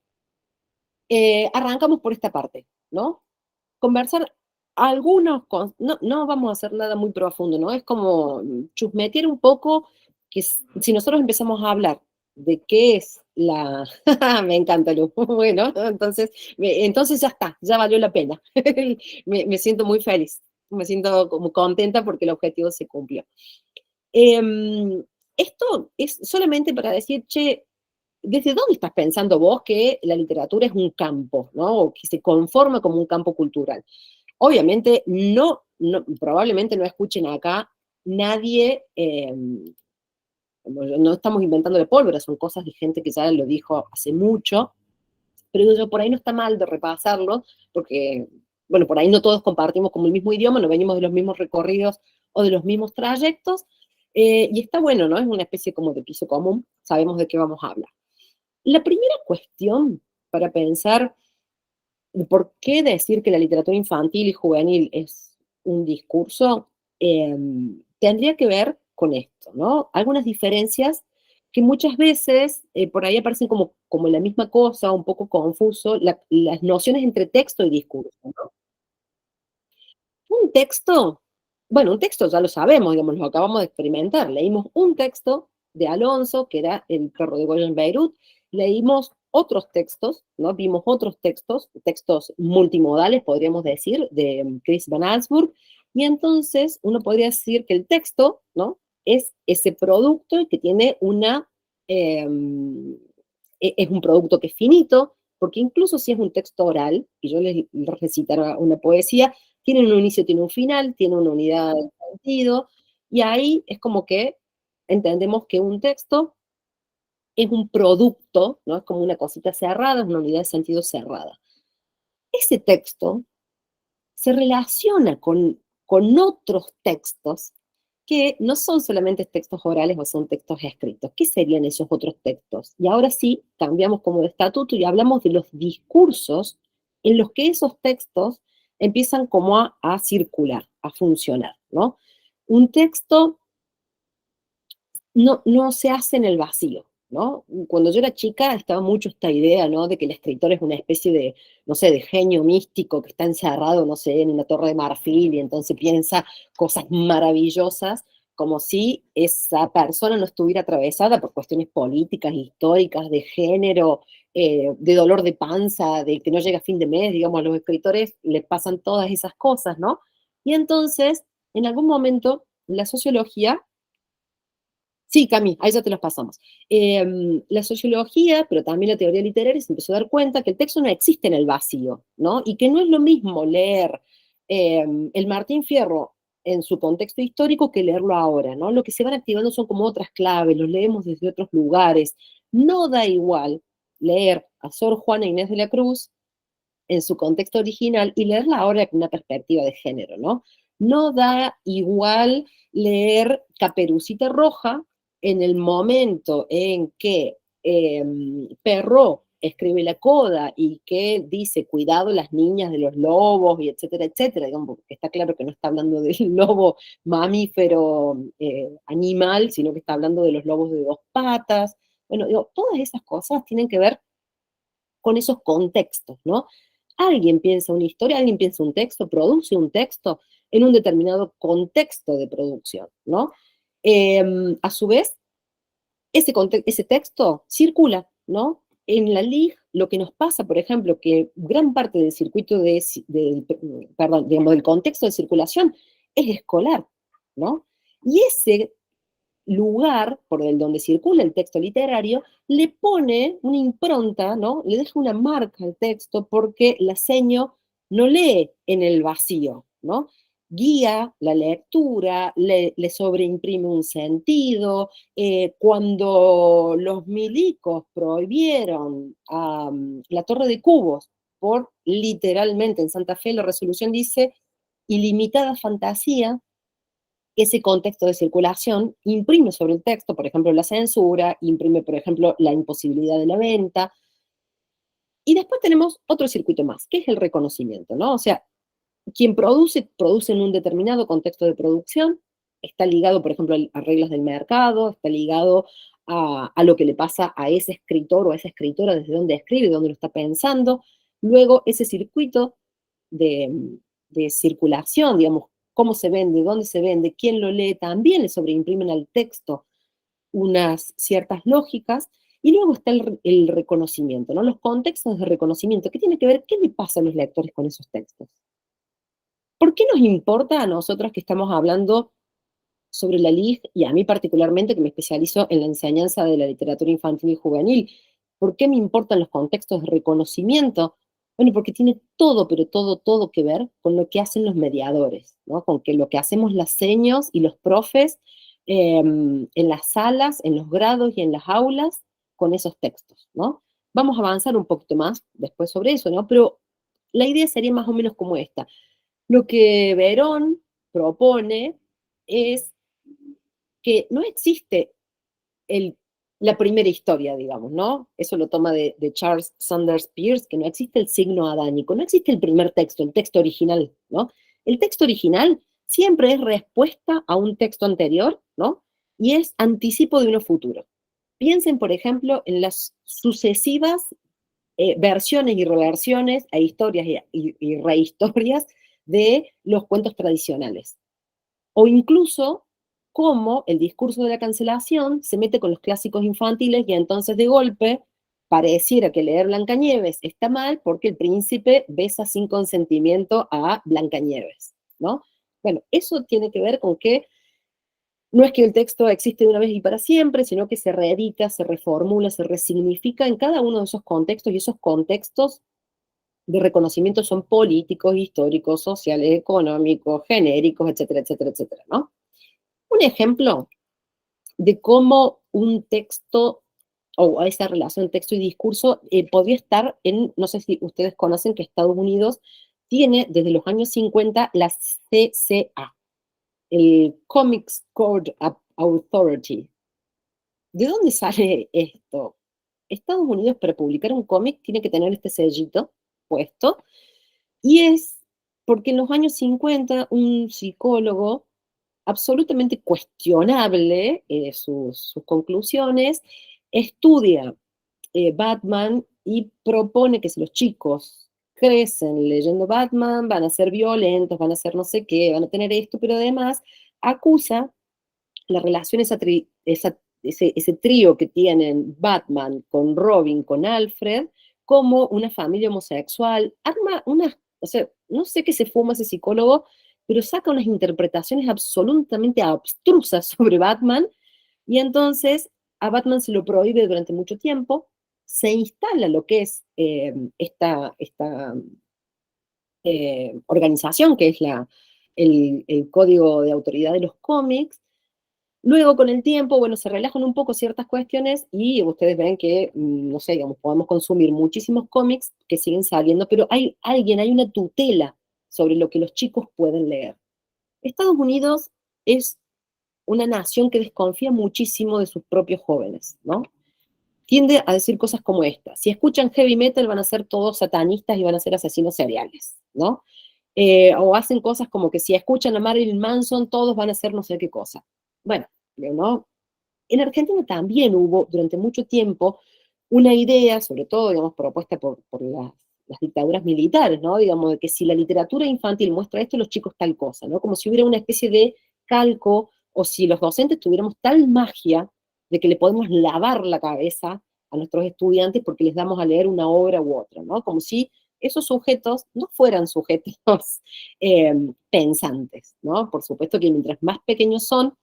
arrancamos por esta parte, ¿no? Conversar no vamos a hacer nada muy profundo, ¿no? Es como chusmetear un poco, que si nosotros empezamos a hablar de qué es la... Me encanta, Lu. Bueno, entonces ya está, ya valió la pena. Me siento muy feliz, me siento como contenta porque el objetivo se cumplió. Esto es solamente para decir, che, ¿desde dónde estás pensando vos que la literatura es un campo, ¿no? O que se conforma como un campo cultural? Obviamente, probablemente no escuchen acá nadie, no estamos inventando la pólvora, son cosas de gente que ya lo dijo hace mucho, pero por ahí no está mal de repasarlo, porque, bueno, por ahí no todos compartimos como el mismo idioma, no venimos de los mismos recorridos o de los mismos trayectos, y está bueno, ¿no? Es una especie como de piso común, sabemos de qué vamos a hablar. La primera cuestión para pensar por qué decir que la literatura infantil y juvenil es un discurso, tendría que ver con esto, ¿no? Algunas diferencias que muchas veces por ahí aparecen como la misma cosa, un poco confuso, las nociones entre texto y discurso, ¿no? Un texto, bueno, un texto ya lo sabemos, digamos, lo acabamos de experimentar. Leímos un texto de Alonso, que era El perro de Goya en Beirut, leímos otros textos, ¿no? Vimos otros textos multimodales, podríamos decir, de Chris Van Allsburg, y entonces uno podría decir que el texto, ¿no? Es ese producto y que tiene es un producto que es finito, porque incluso si es un texto oral, y yo les recitara una poesía, tiene un inicio, tiene un final, tiene una unidad de sentido, y ahí es como que entendemos que un texto es un producto, ¿no? Es como una cosita cerrada, es una unidad de sentido cerrada. Ese texto se relaciona con otros textos que no son solamente textos orales o son textos escritos. ¿Qué serían esos otros textos? Y ahora sí, cambiamos como de estatuto y hablamos de los discursos en los que esos textos empiezan como a circular, a funcionar, ¿no? Un texto no se hace en el vacío, ¿no? Cuando yo era chica estaba mucho esta idea, ¿no? De que el escritor es una especie de, no sé, de genio místico que está encerrado, no sé, en una torre de marfil y entonces piensa cosas maravillosas, como si esa persona no estuviera atravesada por cuestiones políticas, históricas, de género, de dolor de panza, de que no llega a fin de mes, digamos, a los escritores les pasan todas esas cosas, ¿no? Y entonces, en algún momento, la sociología... Sí, Cami, ahí ya te los pasamos. La sociología, pero también la teoría literaria, se empezó a dar cuenta que el texto no existe en el vacío, ¿no? Y que no es lo mismo leer el Martín Fierro en su contexto histórico que leerlo ahora, ¿no? Lo que se van activando son como otras claves, los leemos desde otros lugares. No da igual leer a Sor Juana Inés de la Cruz en su contexto original y leerla ahora con una perspectiva de género, ¿no? No da igual leer Caperucita Roja en el momento en que Perrault escribe La Coda y que dice, cuidado las niñas de los lobos, y etcétera, etcétera. Digamos, está claro que no está hablando del lobo mamífero animal, sino que está hablando de los lobos de 2 patas. Bueno, digo, todas esas cosas tienen que ver con esos contextos, ¿no? Alguien piensa una historia, alguien piensa un texto, produce un texto en un determinado contexto de producción, ¿no? A su vez, ese texto circula, ¿no? En la LIG, lo que nos pasa, por ejemplo, que gran parte del circuito perdón, digamos, del contexto de circulación es escolar, ¿no? Y ese lugar por el donde circula el texto literario le pone una impronta, ¿no? Le deja una marca al texto porque la seño no lee en el vacío, ¿no? Guía la lectura, le sobreimprime un sentido. Cuando los milicos prohibieron la Torre de Cubos por literalmente en Santa Fe, la resolución dice ilimitada fantasía, ese contexto de circulación imprime sobre el texto, por ejemplo, la censura, imprime, por ejemplo, la imposibilidad de la venta. Y después tenemos otro circuito más, que es el reconocimiento, ¿no? O sea, quien produce en un determinado contexto de producción, está ligado, por ejemplo, a reglas del mercado, está ligado a lo que le pasa a ese escritor o a esa escritora, desde dónde escribe, dónde lo está pensando. Luego, ese circuito de circulación, digamos, cómo se vende, dónde se vende, quién lo lee, también le sobreimprimen al texto unas ciertas lógicas. Y luego está el reconocimiento, ¿no? Los contextos de reconocimiento. ¿Qué tiene que ver? ¿Qué le pasa a los lectores con esos textos? ¿Por qué nos importa a nosotros que estamos hablando sobre la LIG, y a mí particularmente que me especializo en la enseñanza de la literatura infantil y juvenil? ¿Por qué me importan los contextos de reconocimiento? Bueno, porque tiene todo, pero todo que ver con lo que hacen los mediadores, ¿no? Con que lo que hacemos las seños y los profes en las salas, en los grados y en las aulas con esos textos, ¿no? Vamos a avanzar un poquito más después sobre eso, ¿no? Pero la idea sería más o menos como esta. Lo que Verón propone es que no existe la primera historia, digamos, ¿no? Eso lo toma de Charles Sanders Peirce, que no existe el signo adánico, no existe el primer texto, el texto original, ¿no? El texto original siempre es respuesta a un texto anterior, ¿no? Y es anticipo de uno futuro. Piensen, por ejemplo, en las sucesivas versiones y reversiones a historias y rehistorias de los cuentos tradicionales. O incluso cómo el discurso de la cancelación se mete con los clásicos infantiles y entonces de golpe pareciera que leer Blancanieves está mal porque el príncipe besa sin consentimiento a Blancanieves, ¿no? Bueno, eso tiene que ver con que no es que el texto existe de una vez y para siempre, sino que se reedita, se reformula, se resignifica en cada uno de esos contextos, y esos contextos de reconocimiento son políticos, históricos, sociales, económicos, genéricos, etcétera, etcétera, etcétera, ¿no? Un ejemplo de cómo un texto o esa relación texto y discurso podría estar en, no sé si ustedes conocen que Estados Unidos tiene desde los años 50 la CCA, el Comics Code Authority. ¿De dónde sale esto? Estados Unidos, para publicar un cómic, tiene que tener este sellito puesto, y es porque en los años 50 un psicólogo absolutamente cuestionable sus conclusiones, estudia Batman y propone que si los chicos crecen leyendo Batman, van a ser violentos, van a ser no sé qué, van a tener esto, pero además acusa la relación, ese trío que tienen Batman con Robin, con Alfred, como una familia homosexual, arma unas, o sea, no sé qué se fuma ese psicólogo, pero saca unas interpretaciones absolutamente abstrusas sobre Batman, y entonces a Batman se lo prohíbe durante mucho tiempo, se instala lo que es esta organización, que es el Código de Autoridad de los Cómics. Luego, con el tiempo, bueno, se relajan un poco ciertas cuestiones y ustedes ven que, no sé, digamos, podemos consumir muchísimos cómics que siguen saliendo, pero hay una tutela sobre lo que los chicos pueden leer. Estados Unidos es una nación que desconfía muchísimo de sus propios jóvenes, ¿no? Tiende a decir cosas como esta: si escuchan heavy metal van a ser todos satanistas y van a ser asesinos seriales, ¿no? O hacen cosas como que si escuchan a Marilyn Manson todos van a ser no sé qué cosa. Bueno, ¿no? En Argentina también hubo durante mucho tiempo una idea, sobre todo, digamos, propuesta por las dictaduras militares, ¿no? Digamos, de que si la literatura infantil muestra esto, los chicos tal cosa, ¿no? Como si hubiera una especie de calco, o si los docentes tuviéramos tal magia de que le podemos lavar la cabeza a nuestros estudiantes porque les damos a leer una obra u otra, ¿no? Como si esos sujetos no fueran sujetos pensantes, ¿no? Por supuesto que mientras más pequeños son,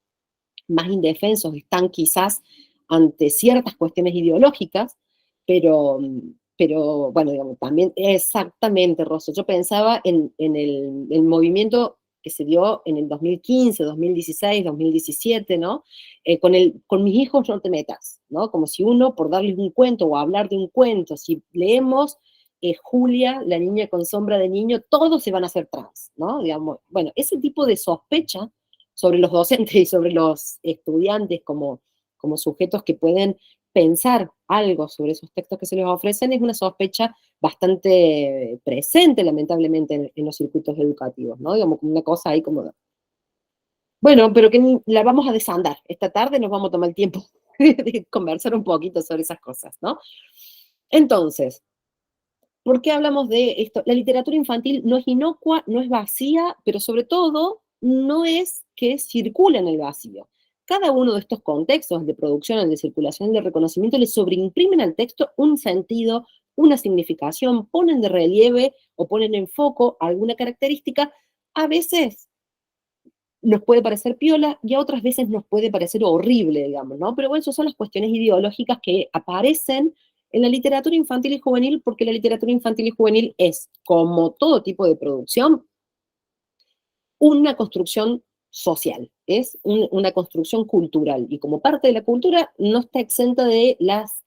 más indefensos están quizás ante ciertas cuestiones ideológicas, pero bueno, digamos, también exactamente, Rosso, yo pensaba en el movimiento que se dio en el 2015, 2016, 2017, ¿no? Con mis hijos no te metas, ¿no? Como si uno, por darles un cuento o hablar de un cuento, si leemos Julia, la niña con sombra de niño, todos se van a hacer trans, ¿no? Digamos, bueno, ese tipo de sospecha sobre los docentes y sobre los estudiantes como sujetos que pueden pensar algo sobre esos textos que se les ofrecen es una sospecha bastante presente, lamentablemente, en los circuitos educativos, ¿no? Digamos, como una cosa ahí como... Bueno, pero que la vamos a desandar. Esta tarde nos vamos a tomar el tiempo de conversar un poquito sobre esas cosas, ¿no? Entonces, ¿por qué hablamos de esto? La literatura infantil no es inocua, no es vacía, pero sobre todo no es que circula en el vacío. Cada uno de estos contextos de producción, de circulación, de reconocimiento, le sobreimprimen al texto un sentido, una significación, ponen de relieve o ponen en foco alguna característica. A veces nos puede parecer piola y a otras veces nos puede parecer horrible, digamos, ¿no? Pero bueno, esas son las cuestiones ideológicas que aparecen en la literatura infantil y juvenil, porque la literatura infantil y juvenil es, como todo tipo de producción, una construcción social, es una construcción cultural, y como parte de la cultura no está exenta de las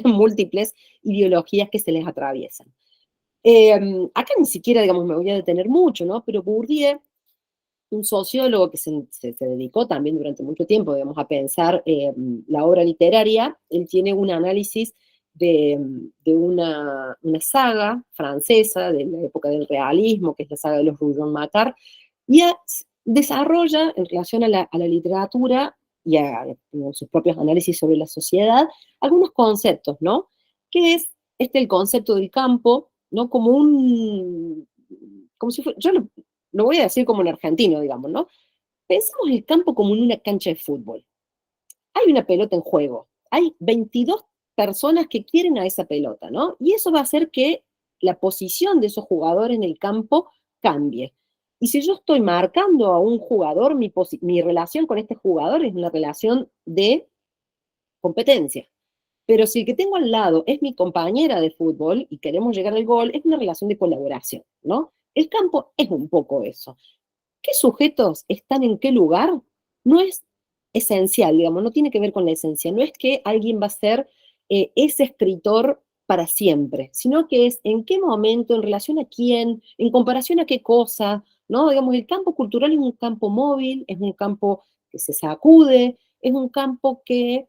múltiples ideologías que se les atraviesan. Acá ni siquiera, digamos, me voy a detener mucho, ¿no? Pero Bourdieu, un sociólogo que se dedicó también durante mucho tiempo, digamos, a pensar la obra literaria, él tiene un análisis de una saga francesa de la época del realismo, que es la saga de los Rougon-Macquart, y desarrolla, en relación a la literatura y a sus propios análisis sobre la sociedad, algunos conceptos, ¿no? Que es el concepto del campo, ¿no? Como si fuera, yo lo voy a decir como en argentino, digamos, ¿no? Pensamos el campo como en una cancha de fútbol. Hay una pelota en juego, hay 22 personas que quieren a esa pelota, ¿no? Y eso va a hacer que la posición de esos jugadores en el campo cambie. Y si yo estoy marcando a un jugador, mi relación con este jugador es una relación de competencia. Pero si el que tengo al lado es mi compañera de fútbol y queremos llegar al gol, es una relación de colaboración, ¿no? El campo es un poco eso. ¿Qué sujetos están en qué lugar? No es esencial, digamos, no tiene que ver con la esencia. No es que alguien va a ser ese escritor para siempre, sino que es en qué momento, en relación a quién, en comparación a qué cosa, ¿no? Digamos, el campo cultural es un campo móvil, es un campo que se sacude, es un campo que,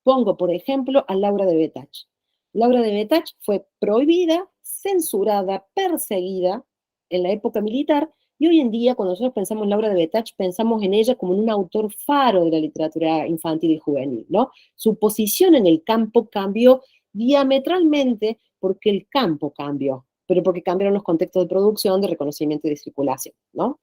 pongo por ejemplo a Laura de Betach. Laura de Betach fue prohibida, censurada, perseguida en la época militar, y hoy en día, cuando nosotros pensamos en Laura de Betach, pensamos en ella como en un autor faro de la literatura infantil y juvenil, ¿no? Su posición en el campo cambió diametralmente porque el campo cambió, pero porque cambiaron los contextos de producción, de reconocimiento y de circulación, ¿no?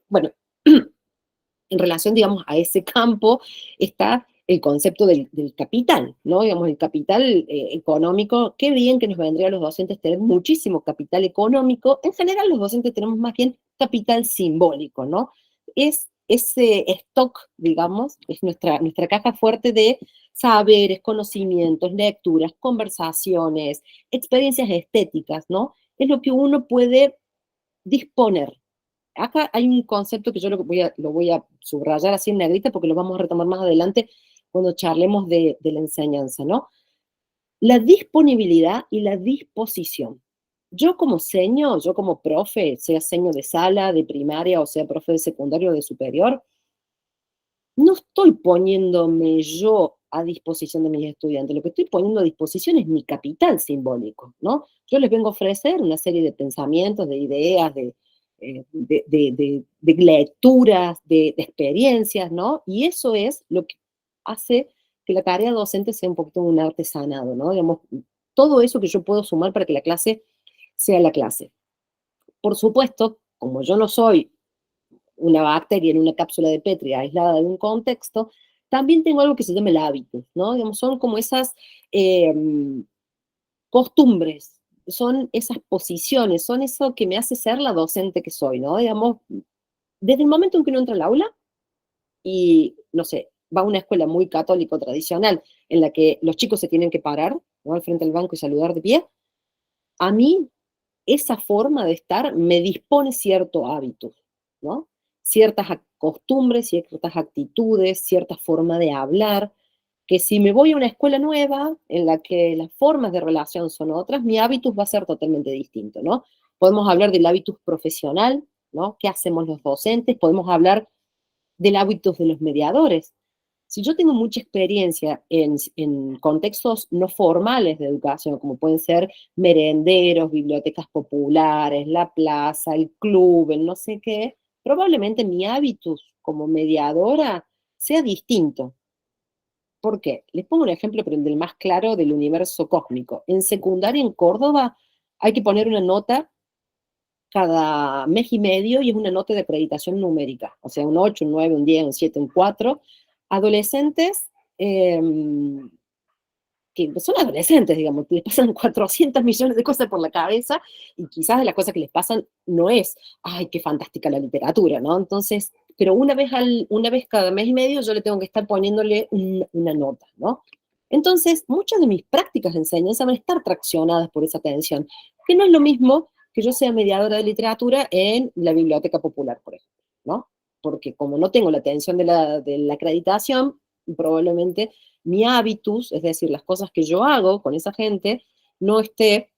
Bueno, en relación, digamos, a ese campo está el concepto del capital, ¿no? Digamos, el capital económico. Qué bien que nos vendría a los docentes tener muchísimo capital económico. En general, los docentes tenemos más bien capital simbólico, ¿no? Es ese stock, digamos, es nuestra caja fuerte de saberes, conocimientos, lecturas, conversaciones, experiencias estéticas, ¿no? Es lo que uno puede disponer. Acá hay un concepto que yo lo voy a subrayar así en negrita porque lo vamos a retomar más adelante cuando charlemos de la enseñanza, ¿no? La disponibilidad y la disposición. Yo como seño, yo como profe, sea seño de sala, de primaria, o sea profe de secundario o de superior, no estoy poniéndome yo a disposición de mis estudiantes, lo que estoy poniendo a disposición es mi capital simbólico, ¿no? Yo les vengo a ofrecer una serie de pensamientos, de ideas, de lecturas, de experiencias, ¿no? Y eso es lo que hace que la tarea docente sea un poquito un artesanado, ¿no? Digamos, todo eso que yo puedo sumar para que la clase sea la clase. Por supuesto, como yo no soy una bacteria en una cápsula de Petri aislada de un contexto, también tengo algo que se llama el hábito, ¿no? Digamos, son como esas costumbres, son esas posiciones, son eso que me hace ser la docente que soy, ¿no? Digamos, desde el momento en que uno entra al aula y, no sé, va a una escuela muy católico tradicional en la que los chicos se tienen que parar, ¿no? Al frente del banco y saludar de pie, a mí esa forma de estar me dispone cierto hábito, ¿no? Ciertas costumbres, ciertas actitudes, cierta forma de hablar, que si me voy a una escuela nueva, en la que las formas de relación son otras, mi hábitus va a ser totalmente distinto, ¿no? Podemos hablar del hábitus profesional, ¿no? ¿Qué hacemos los docentes? Podemos hablar del hábitus de los mediadores. Si yo tengo mucha experiencia en contextos no formales de educación, como pueden ser merenderos, bibliotecas populares, la plaza, el club, el no sé qué, probablemente mi hábitus como mediadora sea distinto. ¿Por qué? Les pongo un ejemplo, pero del más claro del universo cósmico. En secundaria en Córdoba hay que poner una nota cada mes y medio y es una nota de acreditación numérica, o sea, un 8, un 9, un 10, un 7, un 4. Adolescentes que son adolescentes, digamos, les pasan 400 millones de cosas por la cabeza y quizás de las cosas que les pasan no es, ay, qué fantástica la literatura, ¿no? Entonces, pero una vez cada mes y medio yo le tengo que estar poniéndole una nota, ¿no? Entonces, muchas de mis prácticas de enseñanza van a estar traccionadas por esa atención, que no es lo mismo que yo sea mediadora de literatura en la biblioteca popular, por ejemplo, ¿no? Porque como no tengo la atención de la acreditación, probablemente mi hábitus, es decir, las cosas que yo hago con esa gente, no esté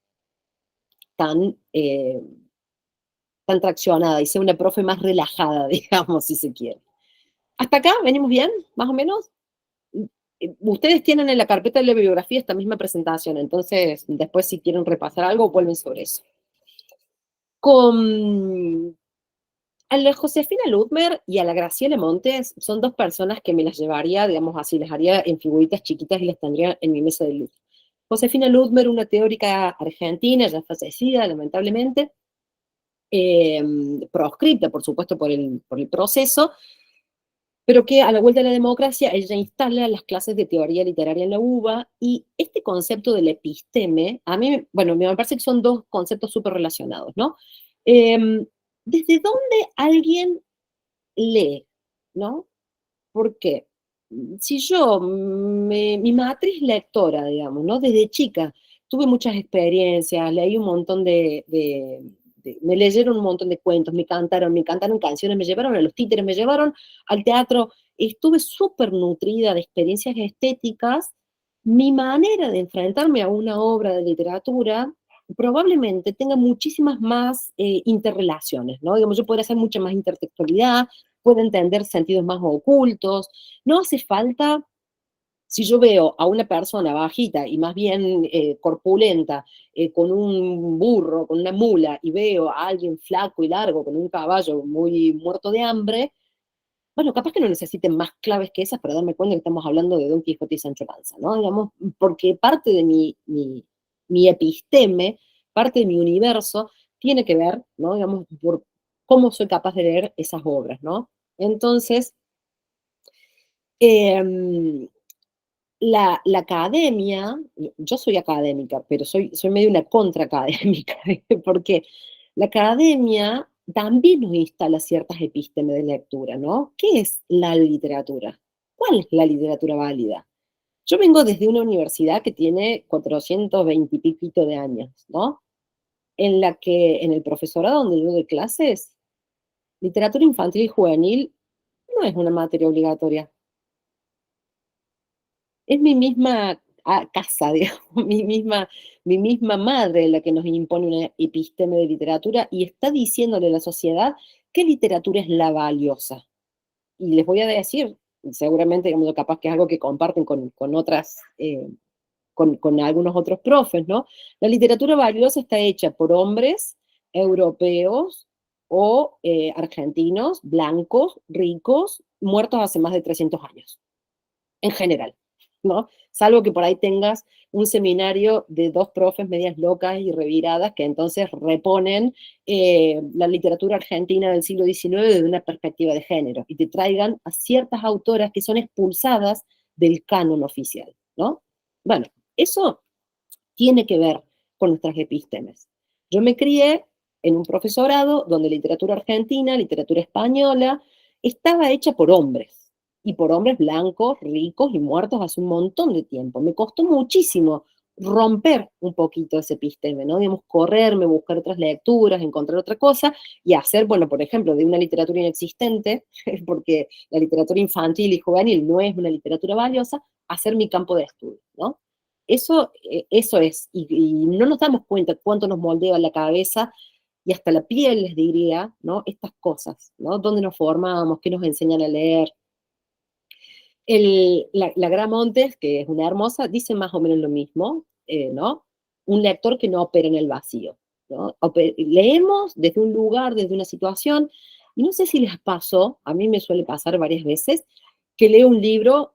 tan, tan traccionada y sea una profe más relajada, digamos, si se quiere. ¿Hasta acá venimos bien, más o menos? Ustedes tienen en la carpeta de la bibliografía esta misma presentación, entonces después si quieren repasar algo, vuelven sobre eso. A la Josefina Ludmer y a la Graciela Montes son dos personas que me las llevaría, digamos así, las haría en figuritas chiquitas y las tendría en mi mesa de luz. Josefina Ludmer, una teórica argentina, ya fallecida, lamentablemente, proscripta, por supuesto, por el proceso, pero que a la vuelta de la democracia ella instala las clases de teoría literaria en la UBA, y este concepto del episteme, a mí, bueno, me parece que son dos conceptos súper relacionados, ¿no? ¿Desde dónde alguien lee, ¿no? Porque si yo, mi matriz lectora, digamos, ¿no? Desde chica tuve muchas experiencias, leí un montón me leyeron un montón de cuentos, me cantaron canciones, me llevaron a los títeres, me llevaron al teatro, estuve súper nutrida de experiencias estéticas. Mi manera de enfrentarme a una obra de literatura probablemente tenga muchísimas más interrelaciones, ¿no? Digamos, yo podría hacer mucha más intertextualidad, puedo entender sentidos más ocultos, no hace falta, si yo veo a una persona bajita y más bien corpulenta, con un burro, con una mula, y veo a alguien flaco y largo, con un caballo muy muerto de hambre, bueno, capaz que no necesiten más claves que esas para darme cuenta que estamos hablando de Don Quijote y Sancho Panza, ¿no? Digamos, porque parte de mi episteme, parte de mi universo, tiene que ver, ¿no? Digamos, por cómo soy capaz de leer esas obras, ¿no? Entonces, la academia, yo soy académica, pero soy medio una contraacadémica, porque la academia también nos instala ciertas epístemes de lectura, ¿no? ¿Qué es la literatura? ¿Cuál es la literatura válida? Yo vengo desde una universidad que tiene 420 y piquito de años, ¿no? En la que, en el profesorado donde yo doy clases, literatura infantil y juvenil no es una materia obligatoria. Es mi misma casa, digamos, mi misma madre la que nos impone una episteme de literatura y está diciéndole a la sociedad qué literatura es la valiosa. Y les voy a decir, seguramente, digamos, capaz que es algo que comparten con otras, con algunos otros profes, ¿no? La literatura valiosa está hecha por hombres europeos o argentinos, blancos, ricos, muertos hace más de 300 años, en general, ¿no? Salvo que por ahí tengas un seminario de dos profes medias locas y reviradas que entonces reponen la literatura argentina del siglo XIX desde una perspectiva de género y te traigan a ciertas autoras que son expulsadas del canon oficial, ¿no? Bueno, eso tiene que ver con nuestras epístemes. Yo me crié en un profesorado donde literatura argentina, literatura española, estaba hecha por hombres, y por hombres blancos, ricos y muertos hace un montón de tiempo. Me costó muchísimo romper un poquito ese episteme, ¿no? Digamos, correrme, buscar otras lecturas, encontrar otra cosa, y hacer, bueno, por ejemplo, de una literatura inexistente, porque la literatura infantil y juvenil no es una literatura valiosa, hacer mi campo de estudio, ¿no? Eso es, y no nos damos cuenta cuánto nos moldea la cabeza y hasta la piel, les diría, ¿no? Estas cosas, ¿no? Dónde nos formamos, qué nos enseñan a leer. La Gra Montes, que es una hermosa, dice más o menos lo mismo, ¿no? Un lector que no opera en el vacío, ¿no? Leemos desde un lugar, desde una situación, y no sé si les pasó, a mí me suele pasar varias veces, que leo un libro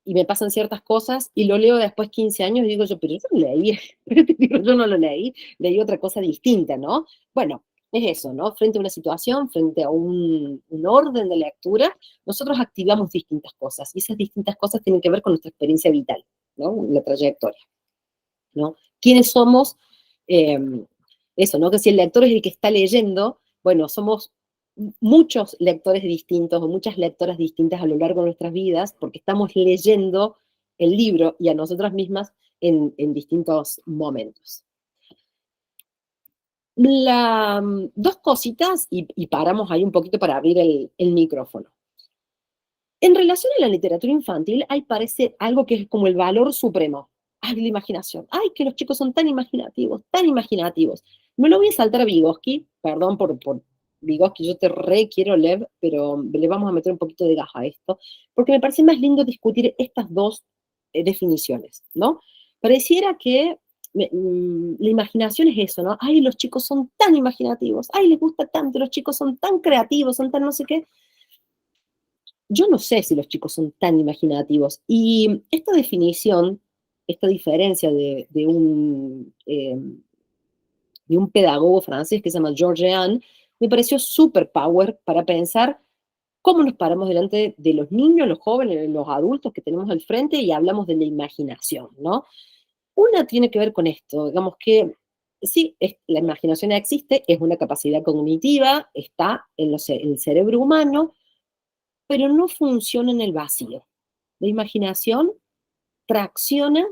y me pasan ciertas cosas, y lo leo después 15 años y digo yo, pero yo no leí, yo no lo leí otra cosa distinta, ¿no? Bueno, es eso, ¿no? Frente a una situación, frente a un orden de lectura, nosotros activamos distintas cosas, y esas distintas cosas tienen que ver con nuestra experiencia vital, ¿no? La trayectoria, ¿no? ¿Quiénes somos? Eso, ¿no? Que si el lector es el que está leyendo, bueno, somos muchos lectores distintos o muchas lectoras distintas a lo largo de nuestras vidas, porque estamos leyendo el libro y a nosotras mismas en distintos momentos. Dos cositas y paramos ahí un poquito para abrir el micrófono. En relación a la literatura infantil, ahí parece algo que es como el valor supremo. Ay, la imaginación. Ay, que los chicos son tan imaginativos, tan imaginativos. Me lo voy a saltar a Vygotsky, perdón por Vygotsky, yo te re quiero leer, pero le vamos a meter un poquito de gaja a esto, porque me parece más lindo discutir estas dos definiciones, ¿no? Pareciera que la imaginación es eso, ¿no? Ay, los chicos son tan imaginativos, ay, les gusta tanto, los chicos son tan creativos, son tan no sé qué. Yo no sé si los chicos son tan imaginativos. Y esta definición, esta diferencia de un pedagogo francés que se llama Georges Anne, me pareció super power para pensar cómo nos paramos delante de los niños, los jóvenes, los adultos que tenemos al frente y hablamos de la imaginación, ¿no? Una tiene que ver con esto, digamos que sí, la imaginación existe, es una capacidad cognitiva, está en el cerebro humano, pero no funciona en el vacío. La imaginación tracciona,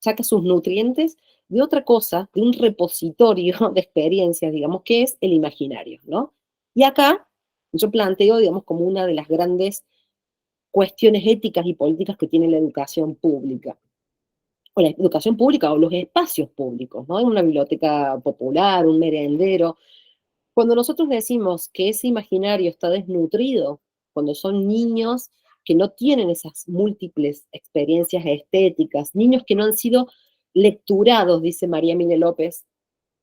saca sus nutrientes de otra cosa, de un repositorio de experiencias, digamos, que es el imaginario, ¿no? Y acá yo planteo, digamos, como una de las grandes cuestiones éticas y políticas que tiene la educación pública. O la educación pública o los espacios públicos, ¿no? En una biblioteca popular, un merendero. Cuando nosotros decimos que ese imaginario está desnutrido, cuando son niños que no tienen esas múltiples experiencias estéticas, niños que no han sido lecturados, dice María Mine López,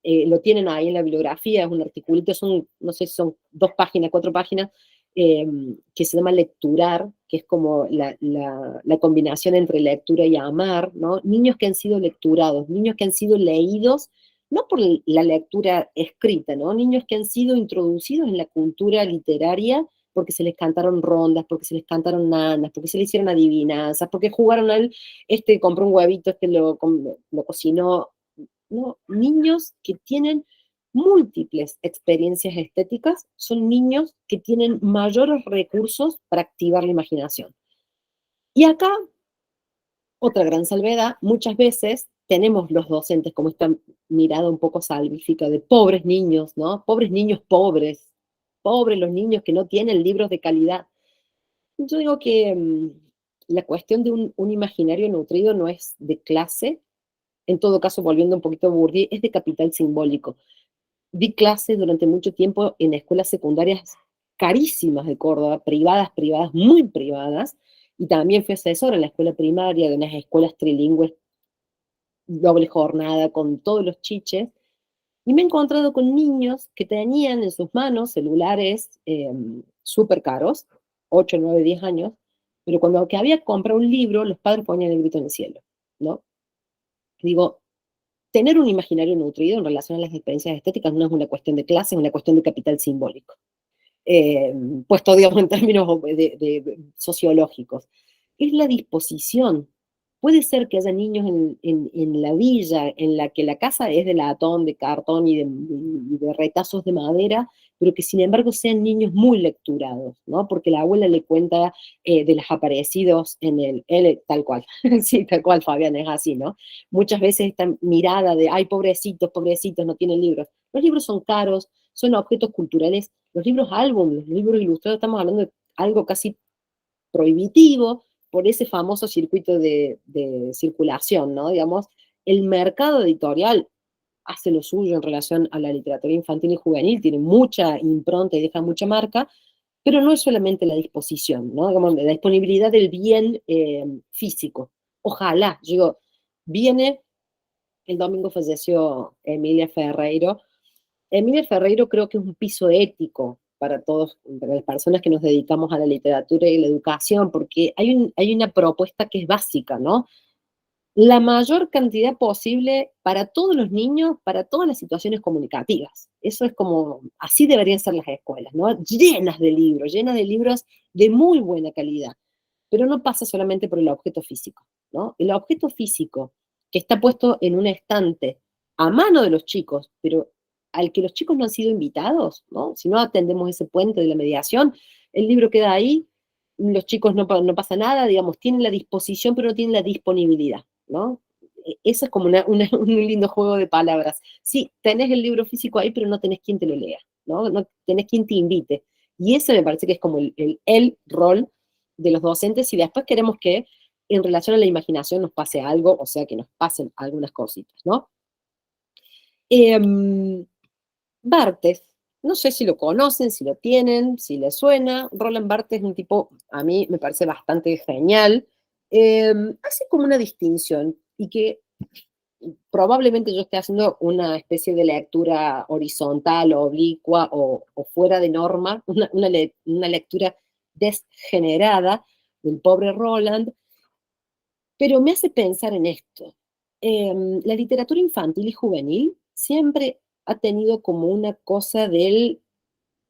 lo tienen ahí en la bibliografía, es un articulito, son, no sé si son 2 páginas, 4 páginas, que se llama lecturar, que es como la combinación entre lectura y amar, ¿no? Niños que han sido lecturados, niños que han sido leídos, no por la lectura escrita, ¿no? Niños que han sido introducidos en la cultura literaria porque se les cantaron rondas, porque se les cantaron nanas, porque se les hicieron adivinanzas, porque jugaron al, compró un huevito, lo cocinó, ¿no? Niños que tienen múltiples experiencias estéticas, son niños que tienen mayores recursos para activar la imaginación. Y acá, otra gran salvedad, muchas veces tenemos los docentes como esta mirada un poco salvífica de pobres niños, ¿no? Pobres niños pobres los niños que no tienen libros de calidad. Yo digo que la cuestión de un imaginario nutrido no es de clase, en todo caso, volviendo un poquito a Bourdieu, es de capital simbólico. Di clases durante mucho tiempo en escuelas secundarias carísimas de Córdoba, privadas, muy privadas, y también fui asesora en la escuela primaria de unas escuelas trilingües, doble jornada, con todos los chiches, y me he encontrado con niños que tenían en sus manos celulares súper caros, 8, 9, 10 años, pero cuando que había que comprar un libro, los padres ponían el grito en el cielo, ¿no? Digo, tener un imaginario nutrido en relación a las experiencias estéticas no es una cuestión de clase, es una cuestión de capital simbólico. Puesto, digamos, en términos sociológicos. Es la disposición Puede ser que haya niños en la villa en la que la casa es de latón, de cartón y de retazos de madera, pero que sin embargo sean niños muy lecturados, ¿no? Porque la abuela le cuenta de los aparecidos tal cual, sí, tal cual, Fabián, es así, ¿no? Muchas veces esta mirada de, ay, pobrecitos, pobrecitos, no tienen libros. Los libros son caros, son objetos culturales, los libros álbum, los libros ilustrados, estamos hablando de algo casi prohibitivo por ese famoso circuito de circulación, ¿no? Digamos, el mercado editorial hace lo suyo en relación a la literatura infantil y juvenil, tiene mucha impronta y deja mucha marca, pero no es solamente la disposición, ¿no? Digamos, la disponibilidad del bien físico. Ojalá, yo digo, el domingo falleció Emilia Ferreiro. Emilia Ferreiro creo que es un piso ético para todos, para las personas que nos dedicamos a la literatura y la educación, porque hay una propuesta que es básica, ¿no? La mayor cantidad posible para todos los niños, para todas las situaciones comunicativas. Eso es como, así deberían ser las escuelas, ¿no? Llenas de libros de muy buena calidad. Pero no pasa solamente por el objeto físico, ¿no? El objeto físico que está puesto en un estante a mano de los chicos, pero al que los chicos no han sido invitados, ¿no? Si no atendemos ese puente de la mediación, el libro queda ahí, los chicos no pasa nada, digamos, tienen la disposición, pero no tienen la disponibilidad, ¿no? Eso es como un lindo juego de palabras. Sí, tenés el libro físico ahí, pero no tenés quien te lo lea, ¿no? No tenés quien te invite. Y ese me parece que es como el rol de los docentes, y después queremos que en relación a la imaginación nos pase algo, o sea, que nos pasen algunas cositas, ¿no? Barthes, no sé si lo conocen, si lo tienen, si les suena. Roland Barthes es un tipo, a mí me parece bastante genial. Hace como una distinción, y que probablemente yo esté haciendo una especie de lectura horizontal o oblicua o fuera de norma, una lectura desgenerada del pobre Roland, pero me hace pensar en esto. La literatura infantil y juvenil siempre ha tenido como una cosa de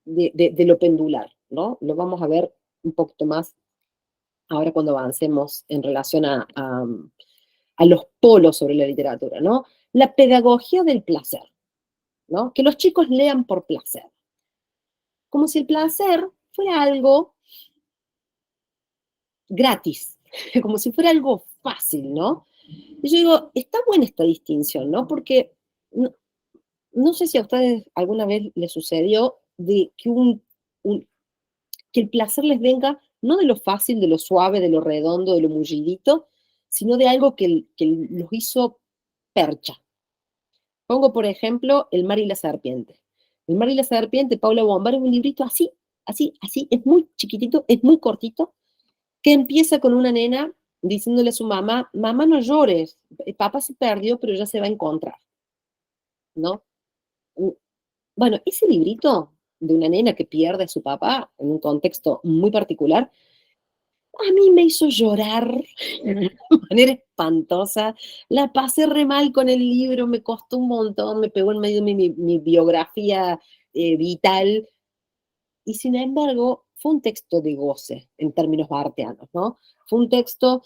lo pendular, ¿no? Lo vamos a ver un poquito más ahora cuando avancemos en relación a los polos sobre la literatura, ¿no? La pedagogía del placer, ¿no? Que los chicos lean por placer. Como si el placer fuera algo gratis, como si fuera algo fácil, ¿no? Y yo digo, está buena esta distinción, ¿no? Porque no sé si a ustedes alguna vez les sucedió de que, que el placer les venga no de lo fácil, de lo suave, de lo redondo, de lo mullidito, sino de algo que los hizo percha. Pongo, por ejemplo, El mar y la serpiente. El mar y la serpiente, Paula Bombar, es un librito así, es muy chiquitito, es muy cortito, que empieza con una nena diciéndole a su mamá, mamá, no llores, papá se perdió, pero ya se va a encontrar, ¿no? Bueno, ese librito de una nena que pierde a su papá en un contexto muy particular, a mí me hizo llorar de una manera espantosa. La pasé re mal con el libro, me costó un montón, me pegó en medio de mi biografía vital. Y sin embargo, fue un texto de goce en términos barthianos, ¿no? Fue un texto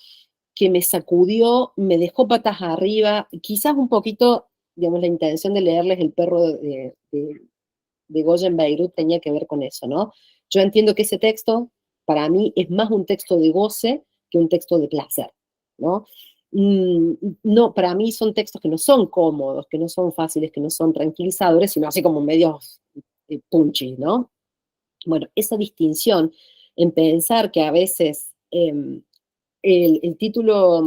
que me sacudió, me dejó patas arriba, quizás un poquito, digamos, la intención de leerles El perro de Goya en Beirut tenía que ver con eso, ¿no? Yo entiendo que ese texto, para mí, es más un texto de goce que un texto de placer, ¿no? No, para mí son textos que no son cómodos, que no son fáciles, que no son tranquilizadores, sino así como medios punchy, ¿no? Bueno, esa distinción en pensar que a veces el título,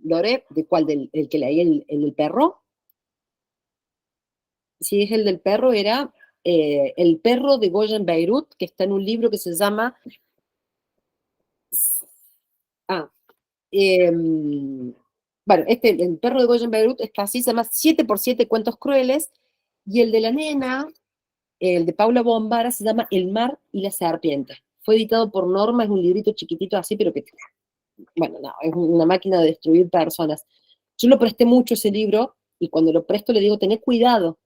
Lore, ¿de cuál? ¿El que leí, el del perro? Si es el del perro, era El perro de Goya en Beirut, que está en un libro que se llama... bueno, el perro de Goya en Beirut está así, se llama 7x7 cuentos crueles, y el de la nena, el de Paula Bombara, se llama El mar y la serpiente. Fue editado por Norma, es un librito chiquitito así, pero que, bueno, no, es una máquina de destruir personas. Yo lo presté mucho ese libro, y cuando lo presto le digo, tené cuidado.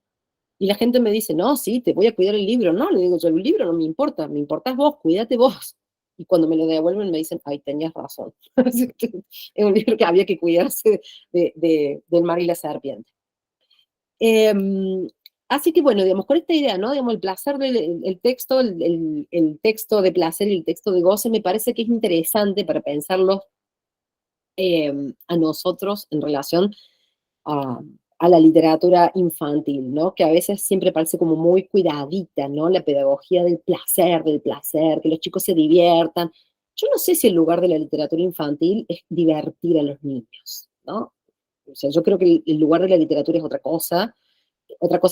Y la gente me dice, no, sí, te voy a cuidar el libro. No, le digo yo, el libro no me importa, me importás vos, cuídate vos. y cuando me lo devuelven me dicen, ay, tenías razón. Es un libro que había que cuidarse del mar y la serpiente. Así que bueno, digamos, con esta idea, ¿no? Digamos, el placer del texto, el texto de placer y el texto de goce, me parece que es interesante para pensarlo a nosotros en relación a la literatura infantil, ¿no? Que a veces siempre parece como muy cuidadita, ¿no? La pedagogía del placer, que los chicos se diviertan. Yo no sé si el lugar de la literatura infantil es divertir a los niños, ¿no? O sea, yo creo que el lugar de la literatura es otra cosa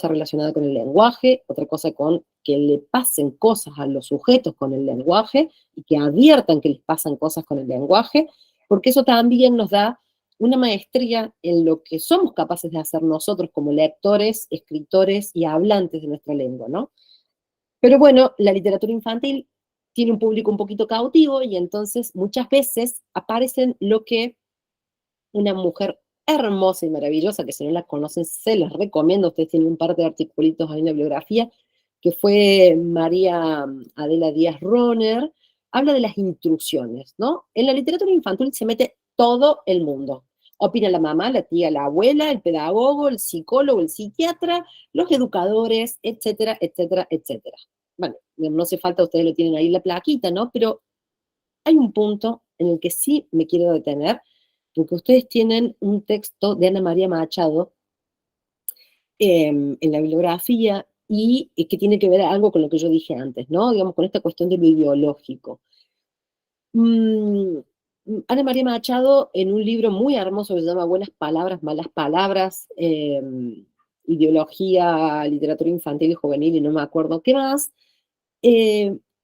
relacionada con el lenguaje, otra cosa con que le pasen cosas a los sujetos con el lenguaje y que adviertan que les pasan cosas con el lenguaje, porque eso también nos da una maestría en lo que somos capaces de hacer nosotros como lectores, escritores y hablantes de nuestra lengua, ¿no? Pero bueno, la literatura infantil tiene un público un poquito cautivo y entonces muchas veces aparecen lo que una mujer hermosa y maravillosa, que si no la conocen, se las recomiendo. Ustedes tienen un par de articulitos ahí en la bibliografía, que fue María Adela Díaz Roner, habla de las intrusiones, ¿no? En la literatura infantil se mete todo el mundo. Opina la mamá, la tía, la abuela, el pedagogo, el psicólogo, el psiquiatra, los educadores, etcétera, etcétera, etcétera. Bueno, no hace falta, ustedes lo tienen ahí en la plaquita, ¿no? Pero hay un punto en el que sí me quiero detener, porque ustedes tienen un texto de Ana María Machado en la bibliografía y que tiene que ver algo con lo que yo dije antes, ¿no? Digamos, con esta cuestión de lo ideológico. Ana María Machado, en un libro muy hermoso que se llama Buenas Palabras, Malas Palabras, ideología, literatura infantil y juvenil, y no me acuerdo qué más,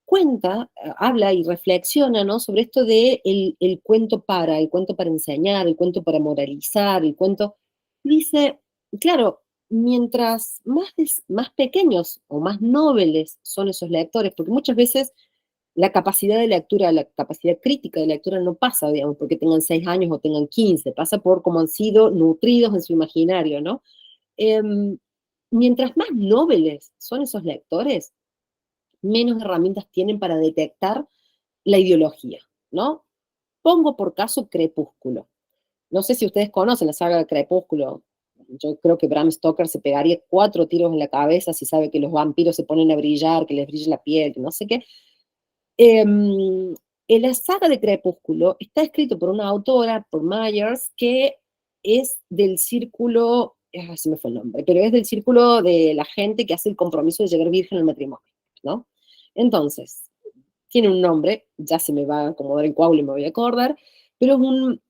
cuenta, habla y reflexiona, ¿no? Sobre esto de el cuento para enseñar, el cuento para moralizar, el cuento. Dice, claro, mientras más pequeños o más nobles son esos lectores, porque muchas veces la capacidad de lectura, la capacidad crítica de lectura no pasa, digamos, porque tengan 6 años o tengan 15, pasa por cómo han sido nutridos en su imaginario, ¿no? Mientras más nobles son esos lectores, menos herramientas tienen para detectar la ideología, ¿no? Pongo por caso Crepúsculo. No sé si ustedes conocen la saga de Crepúsculo. Yo creo que Bram Stoker se pegaría 4 tiros en la cabeza si sabe que los vampiros se ponen a brillar, que les brilla la piel, que no sé qué. En la saga de Crepúsculo está escrito por una autora, por Myers, que es del círculo, se me fue el nombre, pero es del círculo de la gente que hace el compromiso de llegar virgen al matrimonio, ¿no? Entonces, tiene un nombre, ya se me va a acomodar el coágulo y me voy a acordar, pero es un,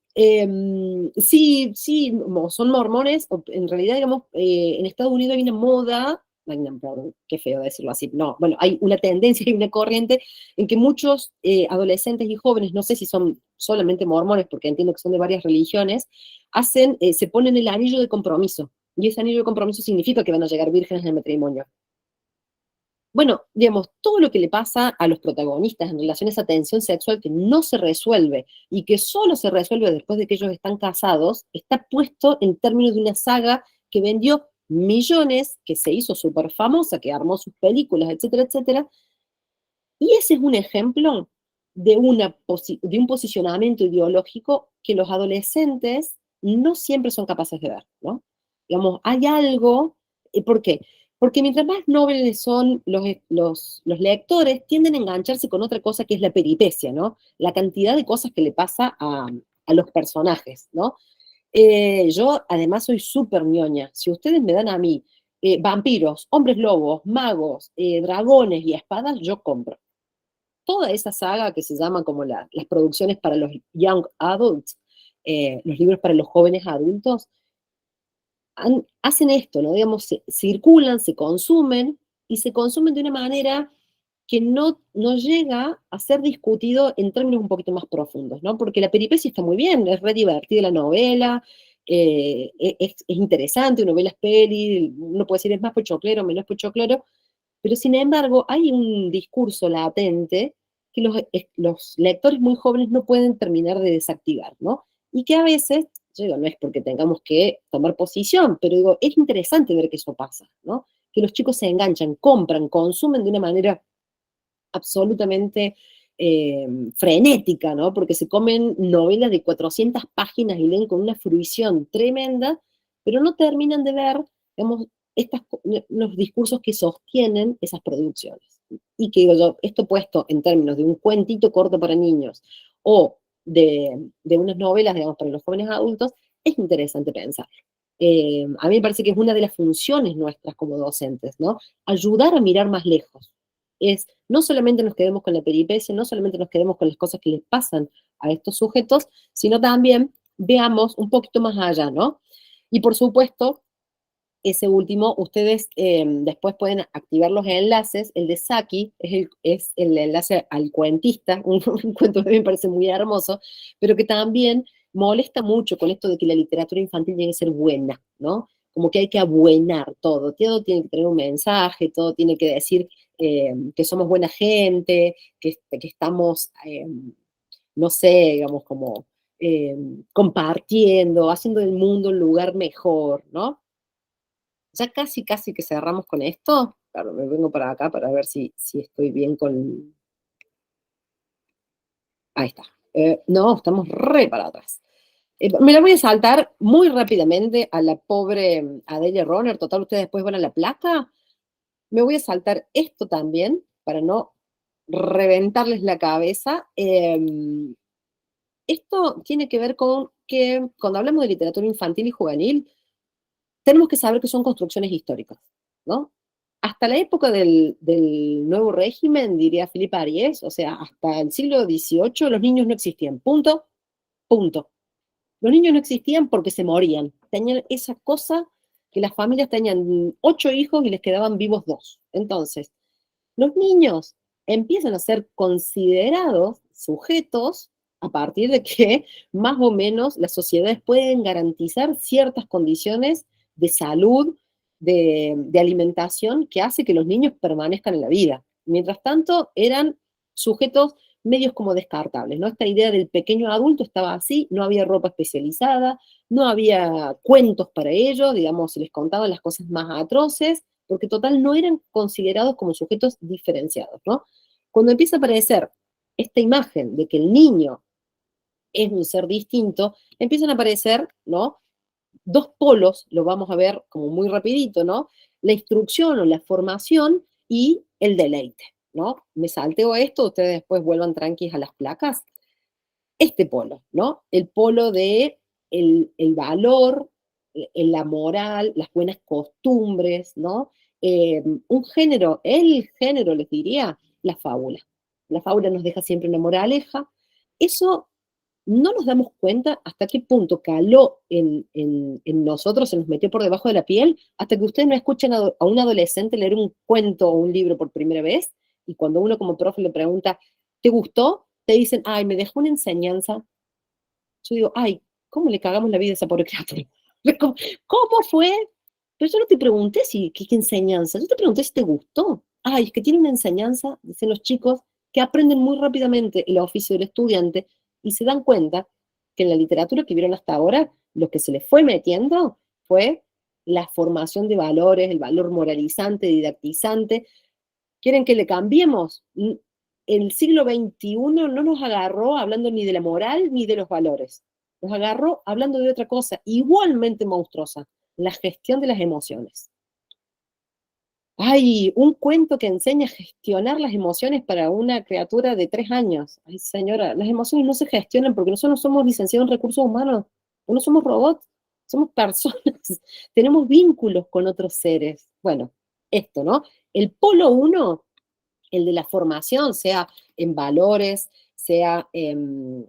sí, son mormones, en realidad, digamos, en Estados Unidos hay una moda, no, perdón, qué feo decirlo así, no, bueno, hay una tendencia, hay una corriente en que muchos adolescentes y jóvenes, no sé si son solamente mormones, porque entiendo que son de varias religiones, se ponen el anillo de compromiso, y ese anillo de compromiso significa que van a llegar vírgenes al matrimonio. Bueno, digamos, todo lo que le pasa a los protagonistas en relación a esa tensión sexual que no se resuelve y que solo se resuelve después de que ellos están casados, está puesto en términos de una saga que vendió millones, que se hizo súper famosa, que armó sus películas, etcétera, etcétera. Y ese es un ejemplo de un posicionamiento ideológico que los adolescentes no siempre son capaces de ver, ¿no? Digamos, hay algo, ¿por qué? Porque mientras más nobles son los lectores, tienden a engancharse con otra cosa que es la peripecia, ¿no? La cantidad de cosas que le pasa a los personajes, ¿no? Yo además soy súper ñoña. Si ustedes me dan a mí vampiros, hombres lobos, magos, dragones y espadas, yo compro. Toda esa saga que se llama como las producciones para los young adults, los libros para los jóvenes adultos, hacen esto, ¿no? Digamos, circulan, se consumen, y se consumen de una manera que no llega a ser discutido en términos un poquito más profundos, ¿no? Porque la peripecia está muy bien, es re divertida la novela, es interesante, uno ve las pelis, uno puede decir es más pochoclero, menos pochoclero, pero sin embargo hay un discurso latente que los lectores muy jóvenes no pueden terminar de desactivar, ¿no? Y que a veces, yo digo, no es porque tengamos que tomar posición, pero digo, es interesante ver que eso pasa, ¿no? Que los chicos se enganchan, compran, consumen de una manera absolutamente frenética, ¿no? Porque se comen novelas de 400 páginas y leen con una fruición tremenda, pero no terminan de ver, digamos, los discursos que sostienen esas producciones. Y que digo yo, esto puesto en términos de un cuentito corto para niños o de unas novelas, digamos, para los jóvenes adultos, es interesante pensar. A mí me parece que es una de las funciones nuestras como docentes, ¿no? Ayudar a mirar más lejos. Es, no solamente nos quedemos con la peripecia, no solamente nos quedemos con las cosas que les pasan a estos sujetos, sino también veamos un poquito más allá, ¿no? Y por supuesto, ese último, ustedes después pueden activar los enlaces. El de Saki es el enlace al cuentista, un cuento que me parece muy hermoso, pero que también molesta mucho con esto de que la literatura infantil tiene que ser buena, ¿no? Como que hay que abuenar todo tiene que tener un mensaje, todo tiene que decir que somos buena gente, que estamos, no sé, digamos, como compartiendo, haciendo del mundo un lugar mejor, ¿no? Ya casi que cerramos con esto. Claro, me vengo para acá para ver si estoy bien con... Ahí está. No, estamos re para atrás. Me la voy a saltar muy rápidamente a la pobre Adelia Roner. Total, ustedes después van a la placa. Me voy a saltar esto también para no reventarles la cabeza. Esto tiene que ver con que cuando hablamos de literatura infantil y juvenil, tenemos que saber que son construcciones históricas, ¿no? Hasta la época del nuevo régimen, diría Felipe Ariès, o sea, hasta el siglo XVIII, los niños no existían. Punto, punto. Los niños no existían porque se morían. Tenían esa cosa que las familias tenían 8 hijos y les quedaban vivos 2. Entonces, los niños empiezan a ser considerados sujetos a partir de que más o menos las sociedades pueden garantizar ciertas condiciones de salud, de alimentación, que hace que los niños permanezcan en la vida. Mientras tanto, eran sujetos medios como descartables, ¿no? Esta idea del pequeño adulto estaba así, no había ropa especializada, no había cuentos para ellos, digamos, se les contaban las cosas más atroces, porque total no eran considerados como sujetos diferenciados, ¿no? Cuando empieza a aparecer esta imagen de que el niño es un ser distinto, empiezan a aparecer, ¿no? Dos polos, lo vamos a ver como muy rapidito, ¿no? La instrucción o la formación y el deleite, ¿no? Me salteo esto, ustedes después vuelvan tranquilos a las placas. Este polo, ¿no? El polo de el valor, la moral, las buenas costumbres, ¿no? Un género, el género, les diría, la fábula. La fábula nos deja siempre una moraleja. Eso no nos damos cuenta hasta qué punto caló en nosotros, se nos metió por debajo de la piel, hasta que ustedes no escuchan a un adolescente leer un cuento o un libro por primera vez, y cuando uno como profe le pregunta, ¿te gustó? Te dicen, ay, me dejó una enseñanza. Yo digo, ay, ¿cómo le cagamos la vida a esa pobre criatura? ¿Cómo fue? Pero yo no te pregunté qué enseñanza, yo te pregunté si te gustó. Ay, es que tiene una enseñanza, dicen los chicos, que aprenden muy rápidamente el oficio del estudiante y se dan cuenta que en la literatura que vieron hasta ahora, lo que se les fue metiendo fue la formación de valores, el valor moralizante, didactizante. ¿Quieren que le cambiemos? El siglo XXI no nos agarró hablando ni de la moral ni de los valores. Nos agarró hablando de otra cosa, igualmente monstruosa, la gestión de las emociones. Hay un cuento que enseña a gestionar las emociones para una criatura de 3 años. Ay, señora, las emociones no se gestionan porque nosotros no somos licenciados en recursos humanos, no somos robots, somos personas, tenemos vínculos con otros seres. Bueno, esto, ¿no? El polo 1, el de la formación, sea en valores, sea en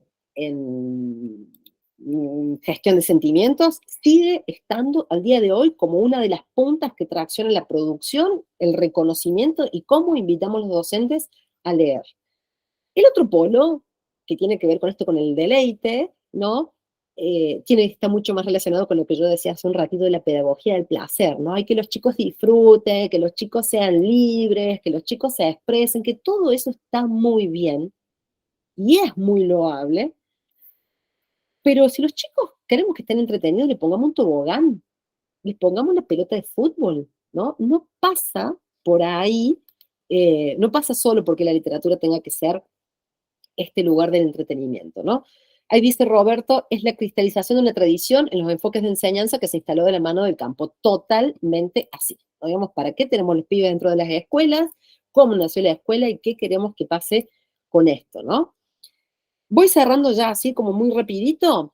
gestión de sentimientos, sigue estando al día de hoy como una de las puntas que tracciona la producción, el reconocimiento y cómo invitamos a los docentes a leer. El otro polo, que tiene que ver con esto, con el deleite, ¿no? Está mucho más relacionado con lo que yo decía hace un ratito de la pedagogía del placer, ¿no? Hay que los chicos disfruten, que los chicos sean libres, que los chicos se expresen, que todo eso está muy bien y es muy loable, pero si los chicos queremos que estén entretenidos, le pongamos un tobogán, les pongamos una pelota de fútbol, ¿no? No pasa por ahí, no pasa solo porque la literatura tenga que ser este lugar del entretenimiento, ¿no? Ahí dice Roberto, es la cristalización de una tradición en los enfoques de enseñanza que se instaló de la mano del campo, totalmente así. ¿No? Digamos, ¿para qué tenemos los pibes dentro de las escuelas? ¿Cómo nació la escuela? ¿Y qué queremos que pase con esto, no? Voy cerrando ya así como muy rapidito.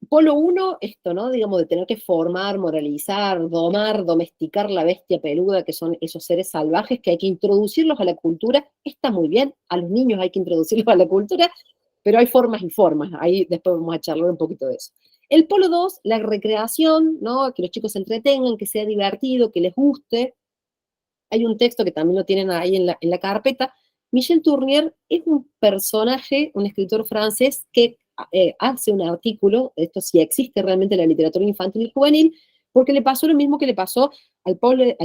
Polo 1, esto, ¿no? Digamos, de tener que formar, moralizar, domar, domesticar la bestia peluda, que son esos seres salvajes que hay que introducirlos a la cultura. Está muy bien, a los niños hay que introducirlos a la cultura, pero hay formas y formas. Ahí después vamos a charlar un poquito de eso. El Polo 2, la recreación, ¿no? Que los chicos se entretengan, que sea divertido, que les guste. Hay un texto que también lo tienen ahí en la carpeta. Michel Tournier es un personaje, un escritor francés que hace un artículo, esto sí existe realmente en la literatura infantil y juvenil, porque le pasó lo mismo que le pasó al pobre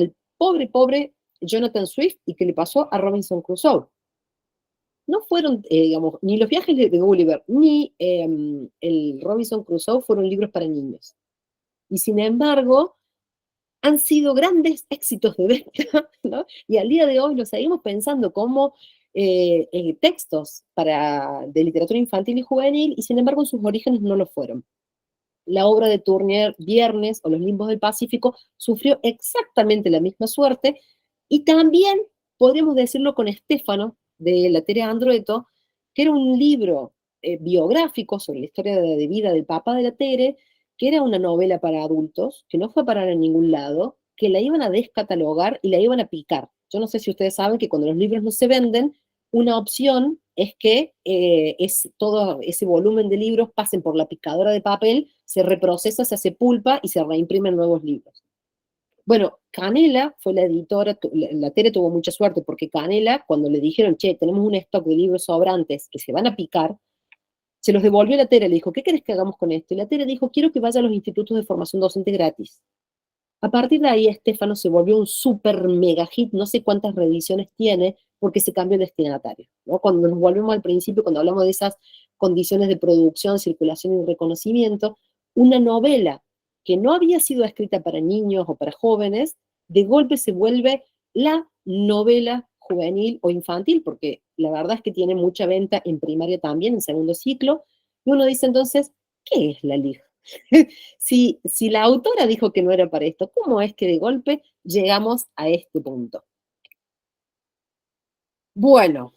Jonathan Swift y que le pasó a Robinson Crusoe. No fueron, digamos, ni los viajes de Gulliver, ni el Robinson Crusoe fueron libros para niños. Y sin embargo, han sido grandes éxitos de venta, ¿no? Y al día de hoy lo seguimos pensando como textos de literatura infantil y juvenil, y sin embargo en sus orígenes no lo fueron. La obra de Tournier, Viernes o Los Limbos del Pacífico, sufrió exactamente la misma suerte, y también podríamos decirlo con Estéfano, de la Tere Andrueto, que era un libro biográfico sobre la historia de vida del papá de la Tere, que era una novela para adultos, que no fue a parar a ningún lado, que la iban a descatalogar y la iban a picar. Yo no sé si ustedes saben que cuando los libros no se venden, una opción es que todo ese volumen de libros pasen por la picadora de papel, se reprocesa, se hace pulpa y se reimprimen nuevos libros. Bueno, Canela fue la editora, la Tere tuvo mucha suerte porque Canela, cuando le dijeron, che, tenemos un stock de libros sobrantes que se van a picar, se los devolvió a la Tere, le dijo, ¿qué querés que hagamos con esto? Y la Tere dijo, quiero que vaya a los institutos de formación docente gratis. A partir de ahí, Estéfano se volvió un súper mega hit, no sé cuántas reediciones tiene, porque se cambió el destinatario, ¿no? Cuando nos volvemos al principio, cuando hablamos de esas condiciones de producción, circulación y reconocimiento, una novela que no había sido escrita para niños o para jóvenes, de golpe se vuelve la novela juvenil o infantil, porque la verdad es que tiene mucha venta en primaria también, en segundo ciclo, y uno dice entonces, ¿qué es la LIG? Si la autora dijo que no era para esto, ¿cómo es que de golpe llegamos a este punto? Bueno,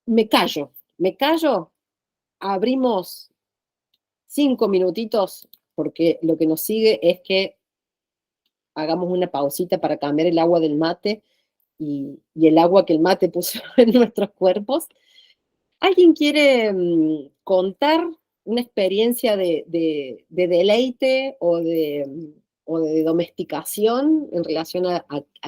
me callo, abrimos 5 minutitos, porque lo que nos sigue es que hagamos una pausita para cambiar el agua del mate y el agua que el mate puso en nuestros cuerpos. ¿Alguien quiere contar una experiencia de deleite o de domesticación en relación a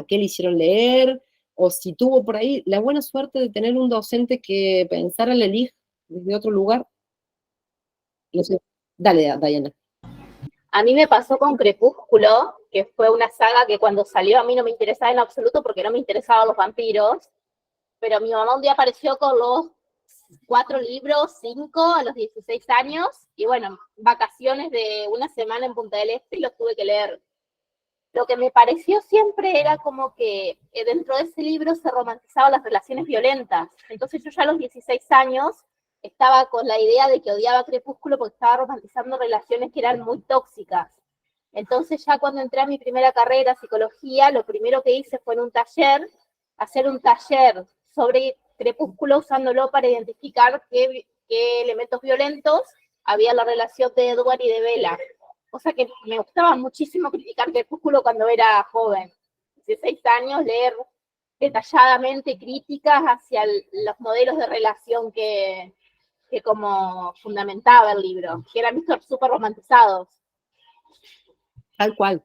qué le hicieron leer? O si tuvo por ahí la buena suerte de tener un docente que pensara la LIG desde otro lugar. No sé. Dale, Diana. A mí me pasó con Crepúsculo, que fue una saga que cuando salió a mí no me interesaba en absoluto porque no me interesaban los vampiros, pero mi mamá un día apareció con los 4 libros, 5 a los 16 años, y bueno, vacaciones de una semana en Punta del Este y los tuve que leer. Lo que me pareció siempre era como que dentro de ese libro se romantizaban las relaciones violentas. Entonces yo ya a los 16 años estaba con la idea de que odiaba Crepúsculo porque estaba romantizando relaciones que eran muy tóxicas. Entonces ya cuando entré a mi primera carrera, psicología, lo primero que hice fue en un taller, hacer un taller sobre Crepúsculo usándolo para identificar qué elementos violentos había en la relación de Edward y de Bella. O sea que me gustaba muchísimo criticar Crepúsculo cuando era joven. 16 años, leer detalladamente críticas hacia los modelos de relación que como fundamentaba el libro, que eran súper romantizados. Tal cual,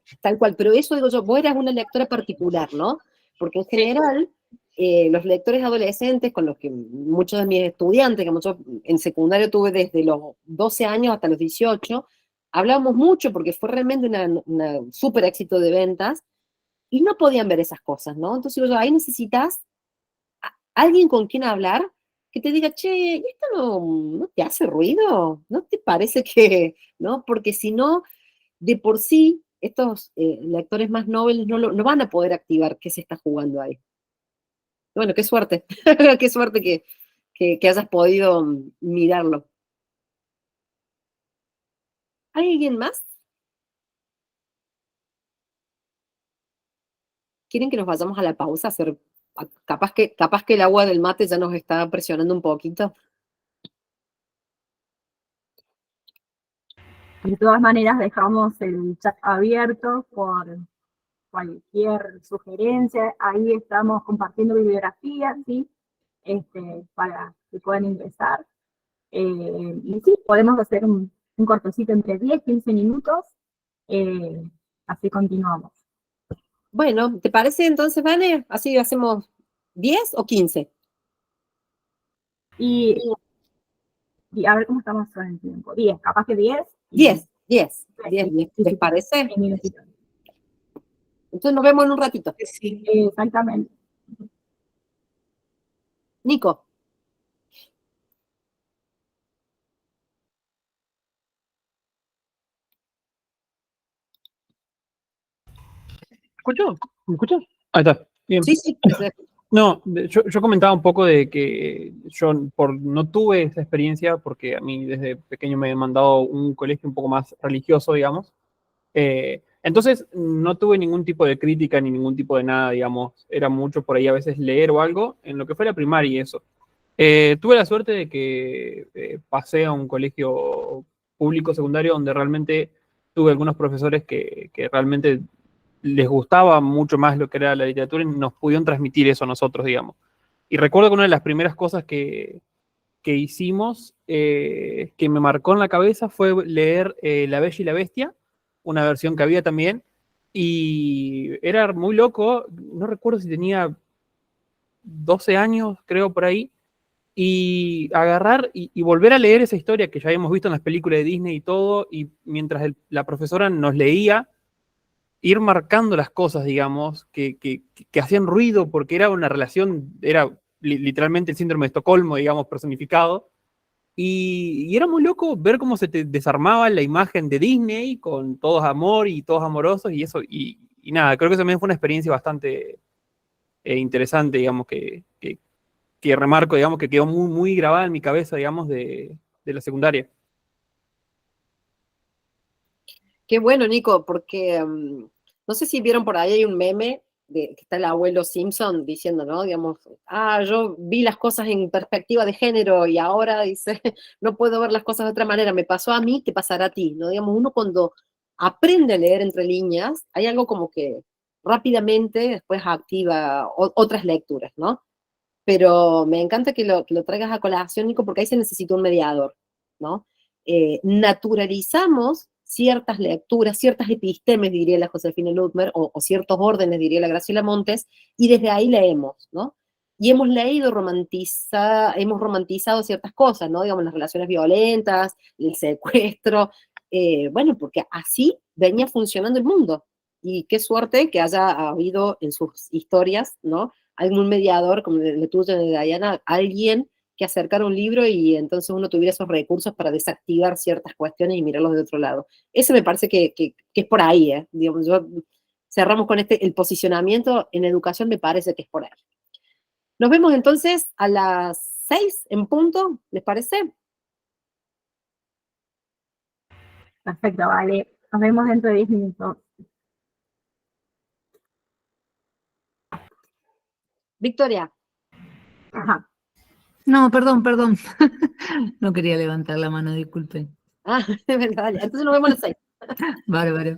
pero eso digo yo, vos eras una lectora particular, ¿no? Porque en general, los lectores adolescentes, con los que muchos de mis estudiantes, que yo en secundario tuve desde los 12 años hasta los 18, hablábamos mucho porque fue realmente un súper éxito de ventas, y no podían ver esas cosas, ¿no? Entonces digo yo, ahí necesitas alguien con quien hablar, que te diga, che, ¿esto no te hace ruido? ¿No te parece que, no? Porque si no, de por sí, estos lectores más nobles no van a poder activar qué se está jugando ahí. Bueno, qué suerte, qué suerte que hayas podido mirarlo. ¿Hay alguien más? ¿Quieren que nos vayamos a la pausa? Capaz que el agua del mate ya nos está presionando un poquito. De todas maneras, dejamos el chat abierto por cualquier sugerencia. Ahí estamos compartiendo bibliografía, ¿sí? Para que puedan ingresar. Y sí, podemos hacer un cortocito entre 10, 15 minutos. Así continuamos. Bueno, ¿te parece entonces, Vane? Así hacemos 10 o 15. Y a ver cómo estamos con el tiempo. 10, capaz que 10. 10. Sí, ¿Les parece? Entonces nos vemos en un ratito. Sí. Exactamente. Nico. ¿Me escuchas? Ahí está, bien. Sí. No, yo comentaba un poco de que yo no tuve esa experiencia porque a mí desde pequeño me han mandado un colegio un poco más religioso, digamos. Entonces no tuve ningún tipo de crítica ni ningún tipo de nada, digamos. Era mucho por ahí a veces leer o algo en lo que fue la primaria y eso. Tuve la suerte de que pasé a un colegio público secundario donde realmente tuve algunos profesores que realmente les gustaba mucho más lo que era la literatura y nos pudieron transmitir eso a nosotros, digamos. Y recuerdo que una de las primeras cosas que hicimos, que me marcó en la cabeza, fue leer La Bella y la Bestia, una versión que había también, y era muy loco, no recuerdo si tenía 12 años, creo, por ahí, y agarrar y volver a leer esa historia que ya habíamos visto en las películas de Disney y todo, y mientras la profesora nos leía, ir marcando las cosas, digamos, que hacían ruido porque era una relación, era literalmente el síndrome de Estocolmo, digamos, personificado. Y era muy loco ver cómo se te desarmaba la imagen de Disney con todos amor y todos amorosos y eso. Y nada, creo que eso también fue una experiencia bastante interesante, digamos, que remarco, digamos, que quedó muy, muy grabada en mi cabeza, digamos, de la secundaria. Qué bueno, Nico, porque no sé si vieron por ahí, hay un meme que está el abuelo Simpson diciendo, ¿no? Digamos, yo vi las cosas en perspectiva de género y ahora dice, no puedo ver las cosas de otra manera, me pasó a mí, te pasará a ti, ¿no? Digamos, uno cuando aprende a leer entre líneas, hay algo como que rápidamente después activa otras lecturas, ¿no? Pero me encanta que lo traigas a colación, Nico, porque ahí se necesita un mediador, ¿no? Naturalizamos ciertas lecturas, ciertas epistemes, diría la Josefina Ludmer, o ciertos órdenes, diría la Graciela Montes, y desde ahí leemos, ¿no? Y hemos leído, hemos romantizado ciertas cosas, ¿no? Digamos, las relaciones violentas, el secuestro, bueno, porque así venía funcionando el mundo. Y qué suerte que haya habido en sus historias, ¿no? Algún mediador, como el tuyo de Diana, alguien que acercar un libro y entonces uno tuviera esos recursos para desactivar ciertas cuestiones y mirarlos de otro lado. Eso me parece que es por ahí, ¿eh? Digamos, cerramos con el posicionamiento en educación, me parece que es por ahí. Nos vemos entonces a las 6 en punto, ¿les parece? Perfecto, vale. Nos vemos dentro de 10 minutos. Victoria. Ajá. No, perdón. No quería levantar la mano, disculpen. Es verdad. Entonces nos vemos a las 6. Bárbaro.